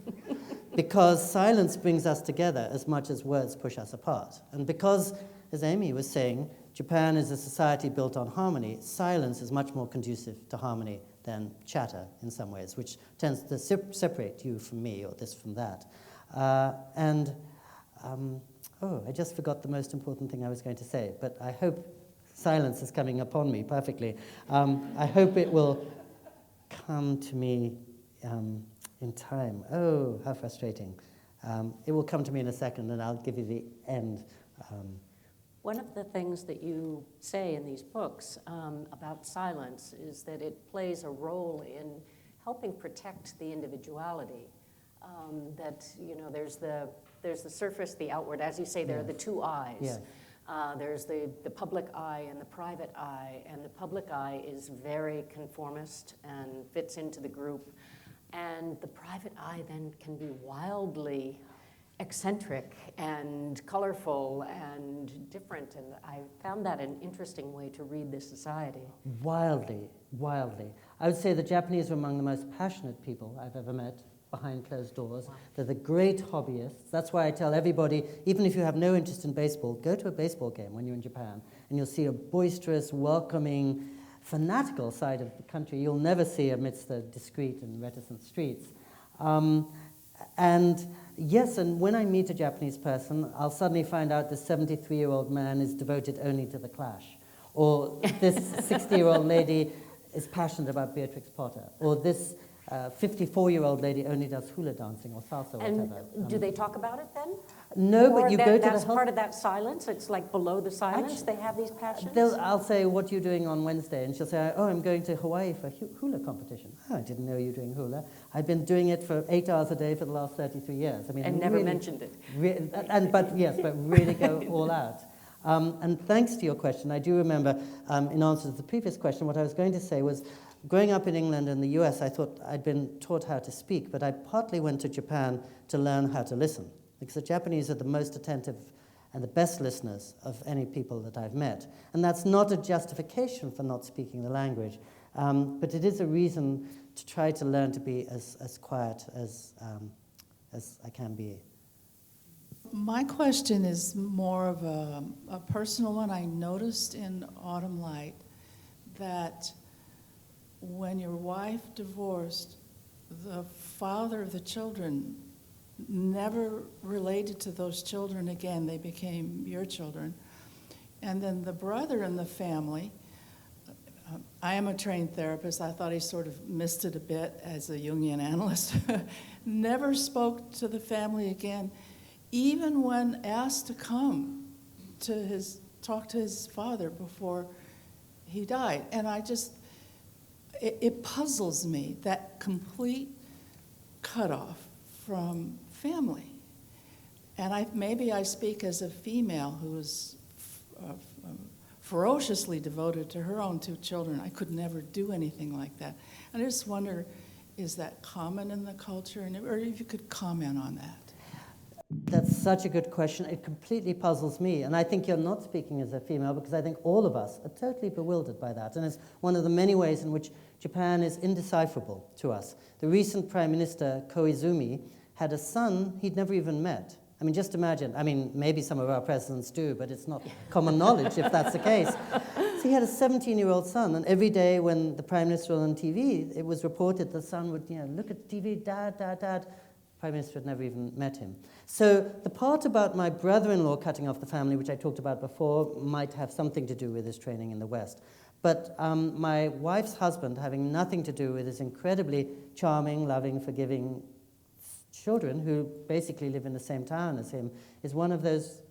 Because silence brings us together as much as words push us apart. And because, as Aimee was saying, Japan is a society built on harmony, silence is much more conducive to harmony than chatter in some ways, which tends to separate you from me or this from that. I just forgot the most important thing I was going to say, but I hope silence is coming upon me perfectly. I hope it will come to me in time. Oh, how frustrating. It will come to me in a second, and I'll give you the end. One of the things that you say in these books about silence is that it plays a role in helping protect the individuality. That, there's the surface, the outward. As you say, there are the two eyes. Yes. There's the public eye and the private eye, and the public eye is very conformist and fits into the group. And the private eye then can be wildly eccentric and colorful and different, and I found that an interesting way to read this society. Wildly. I would say the Japanese are among the most passionate people I've ever met behind closed doors. Wow. They're the great hobbyists. That's why I tell everybody, even if you have no interest in baseball, go to a baseball game when you're in Japan, and you'll see a boisterous, welcoming, fanatical side of the country you'll never see amidst the discreet and reticent streets. And yes, and when I meet a Japanese person, I'll suddenly find out this 73-year-old man is devoted only to the Clash, or this 60-year-old lady is passionate about Beatrix Potter, or this 54-year-old lady only does hula dancing or salsa or and whatever. Do they talk about it then? No, or but you that, go to that's the part of that silence? It's like below the silence, Actually, they have these passions? I'll say, what are you doing on Wednesday? And she'll say, oh, I'm going to Hawaii for a hula competition. Oh, I didn't know you were doing hula. I've been doing it for 8 hours a day for the last 33 years. I mean, and never mentioned it. But really go all out. And thanks to your question, I do remember, in answer to the previous question, what I was going to say was, growing up in England and the US, I thought I'd been taught how to speak, but I partly went to Japan to learn how to listen, because the Japanese are the most attentive and the best listeners of any people that I've met. And that's not a justification for not speaking the language, but it is a reason to try to learn to be as quiet as I can be. My question is more of a personal one. I noticed in Autumn Light that when your wife divorced, the father of the children never related to those children again. They became your children. And then the brother in the family, I am a trained therapist. I thought he sort of missed it a bit as a Jungian analyst. Never spoke to the family again, even when asked to come to talk to his father before he died. And it puzzles me, that complete cutoff from family. And maybe I speak as a female who is ferociously devoted to her own 2 children. I could never do anything like that. And I just wonder, is that common in the culture? Or if you could comment on that. That's such a good question. It completely puzzles me. And I think you're not speaking as a female, because I think all of us are totally bewildered by that. And it's one of the many ways in which Japan is indecipherable to us. The recent Prime Minister, Koizumi, had a son he'd never even met. I mean, just imagine. I mean, maybe some of our presidents do, but it's not common knowledge if that's the case. So he had a 17-year-old son, and every day when the Prime Minister was on TV, it was reported the son would, look at TV, Dad, Dad, Dad. Prime Minister had never even met him. So the part about my brother-in-law cutting off the family, which I talked about before, might have something to do with his training in the West. But my wife's husband, having nothing to do with his incredibly charming, loving, forgiving children who basically live in the same town as him, is one of those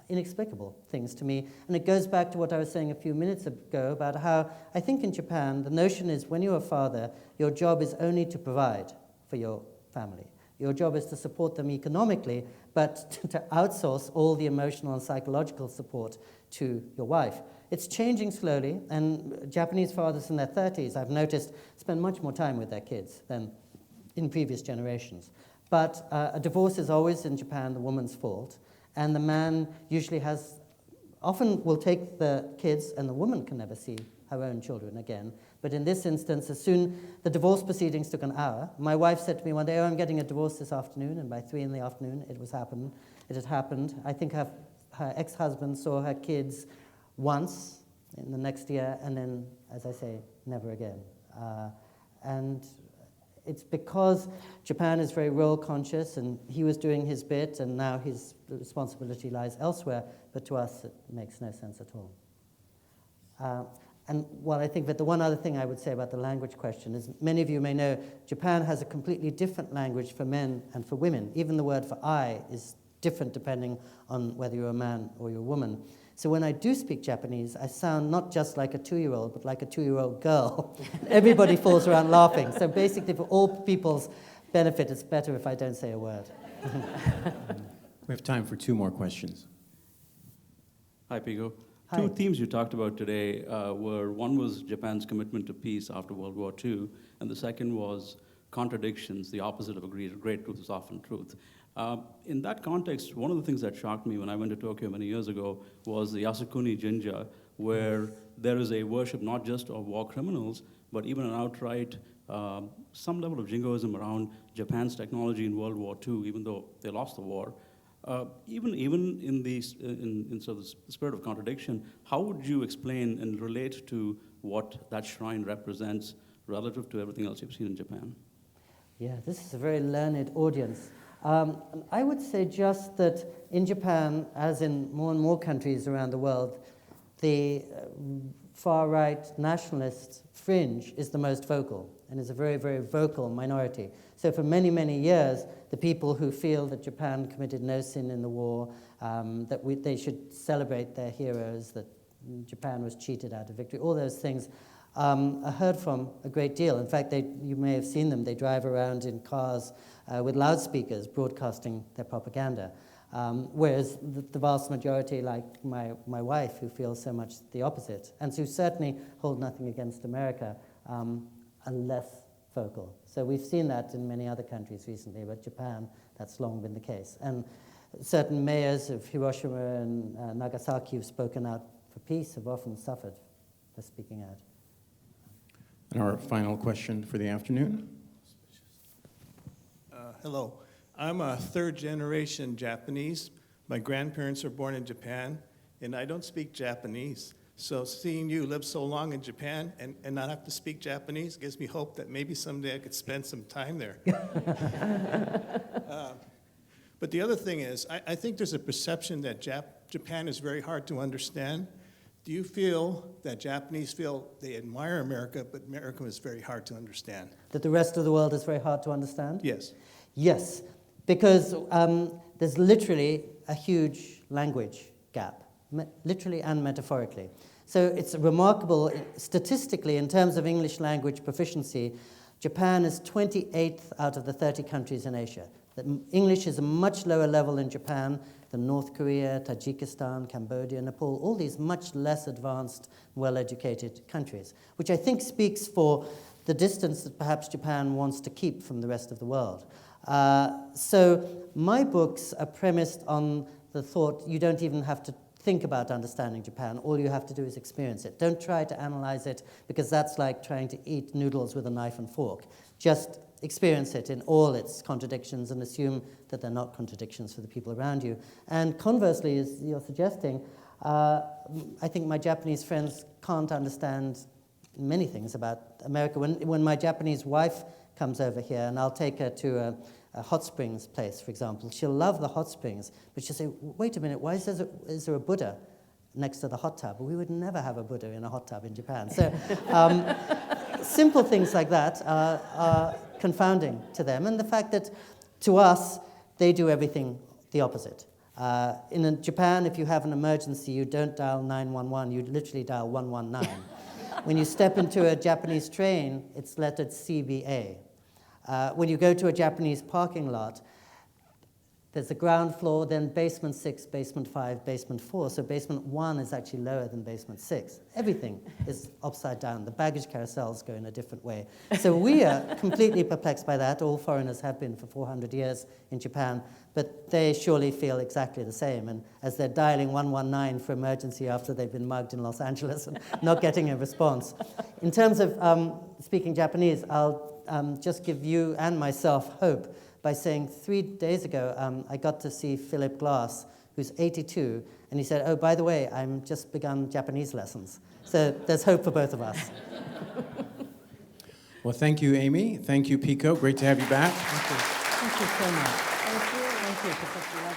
inexplicable things to me. And it goes back to what I was saying a few minutes ago about how I think in Japan the notion is when you're a father, your job is only to provide for your family. Your job is to support them economically, but to outsource all the emotional and psychological support to your wife. It's changing slowly, and Japanese fathers in their 30s, I've noticed, spend much more time with their kids than in previous generations. But a divorce is always in Japan the woman's fault, and the man usually often will take the kids, and the woman can never see her own children again. But in this instance, as soon the divorce proceedings took an hour, my wife said to me one day, I'm getting a divorce this afternoon, and by 3 p.m, it had happened. I think her ex-husband saw her kids once in the next year, and then, as I say, never again. And it's because Japan is very role conscious, and he was doing his bit, and now his responsibility lies elsewhere, but to us it makes no sense at all. And what I think that the one other thing I would say about the language question is, many of you may know, Japan has a completely different language for men and for women. Even the word for I is different depending on whether you're a man or you're a woman. So when I do speak Japanese, I sound not just like a 2-year-old, but like a 2-year-old girl. Everybody falls around laughing. So basically, for all people's benefit, it's better if I don't say a word. We have time for 2 more questions. Hi, Pico. Hi. 2 themes you talked about today were, one was Japan's commitment to peace after World War II, and the second was contradictions. The opposite of a great truth is often truth. In that context, one of the things that shocked me when I went to Tokyo many years ago was the Yasukuni Jinja, where there is a worship not just of war criminals, but even an outright, some level of jingoism around Japan's technology in World War II, even though they lost the war. Even in sort of the spirit of contradiction, how would you explain and relate to what that shrine represents relative to everything else you've seen in Japan? Yeah, this is a very learned audience. I would say just that in Japan, as in more and more countries around the world, the far-right nationalist fringe is the most vocal and is a very, very vocal minority. So for many, many years, the people who feel that Japan committed no sin in the war, that they should celebrate their heroes, that Japan was cheated out of victory, all those things are heard from a great deal. In fact, you may have seen them. They drive around in cars with loudspeakers broadcasting their propaganda. Whereas the vast majority, like my wife, who feels so much the opposite, and who certainly hold nothing against America, and less vocal. So we've seen that in many other countries recently, but Japan, that's long been the case. And certain mayors of Hiroshima and Nagasaki who've spoken out for peace have often suffered for speaking out. And our final question for the afternoon. Hello. I'm a third-generation Japanese. My grandparents were born in Japan, and I don't speak Japanese. So seeing you live so long in Japan and not have to speak Japanese gives me hope that maybe someday I could spend some time there. But the other thing is, I think there's a perception that Japan is very hard to understand. Do you feel that Japanese feel they admire America, but America is very hard to understand? That the rest of the world is very hard to understand? Yes. Yes, because there's literally a huge language gap, literally and metaphorically. So it's remarkable, statistically, in terms of English language proficiency, Japan is 28th out of the 30 countries in Asia. That English is a much lower level in Japan than North Korea, Tajikistan, Cambodia, Nepal, all these much less advanced, well-educated countries, which I think speaks for the distance that perhaps Japan wants to keep from the rest of the world. So my books are premised on the thought you don't even have to think about understanding Japan. All you have to do is experience it. Don't try to analyze it, because that's like trying to eat noodles with a knife and fork. Just experience it in all its contradictions and assume that they're not contradictions for the people around you. And conversely, as you're suggesting, I think my Japanese friends can't understand many things about America. When my Japanese wife comes over here, and I'll take her to a hot springs place, for example, she'll love the hot springs, but she'll say, wait a minute, why is there a Buddha next to the hot tub? Well, we would never have a Buddha in a hot tub in Japan. So simple things like that are confounding to them. And the fact that, to us, they do everything the opposite. In Japan, if you have an emergency, you don't dial 911, you literally dial 119. When you step into a Japanese train, it's lettered CBA. When you go to a Japanese parking lot, there's the ground floor, then basement 6, basement 5, basement 4. So basement 1 is actually lower than basement 6. Everything is upside down. The baggage carousels go in a different way. So we are completely perplexed by that. All foreigners have been for 400 years in Japan, but they surely feel exactly the same. And as they're dialing 119 for emergency after they've been mugged in Los Angeles and not getting a response. In terms of speaking Japanese, I'll just give you and myself hope by saying 3 days ago, I got to see Philip Glass, who's 82, and he said, oh, by the way, I'm just begun Japanese lessons. So there's hope for both of us. Well, thank you, Aimee. Thank you, Pico. Great to have you back. Thank you so much. Thank you for such a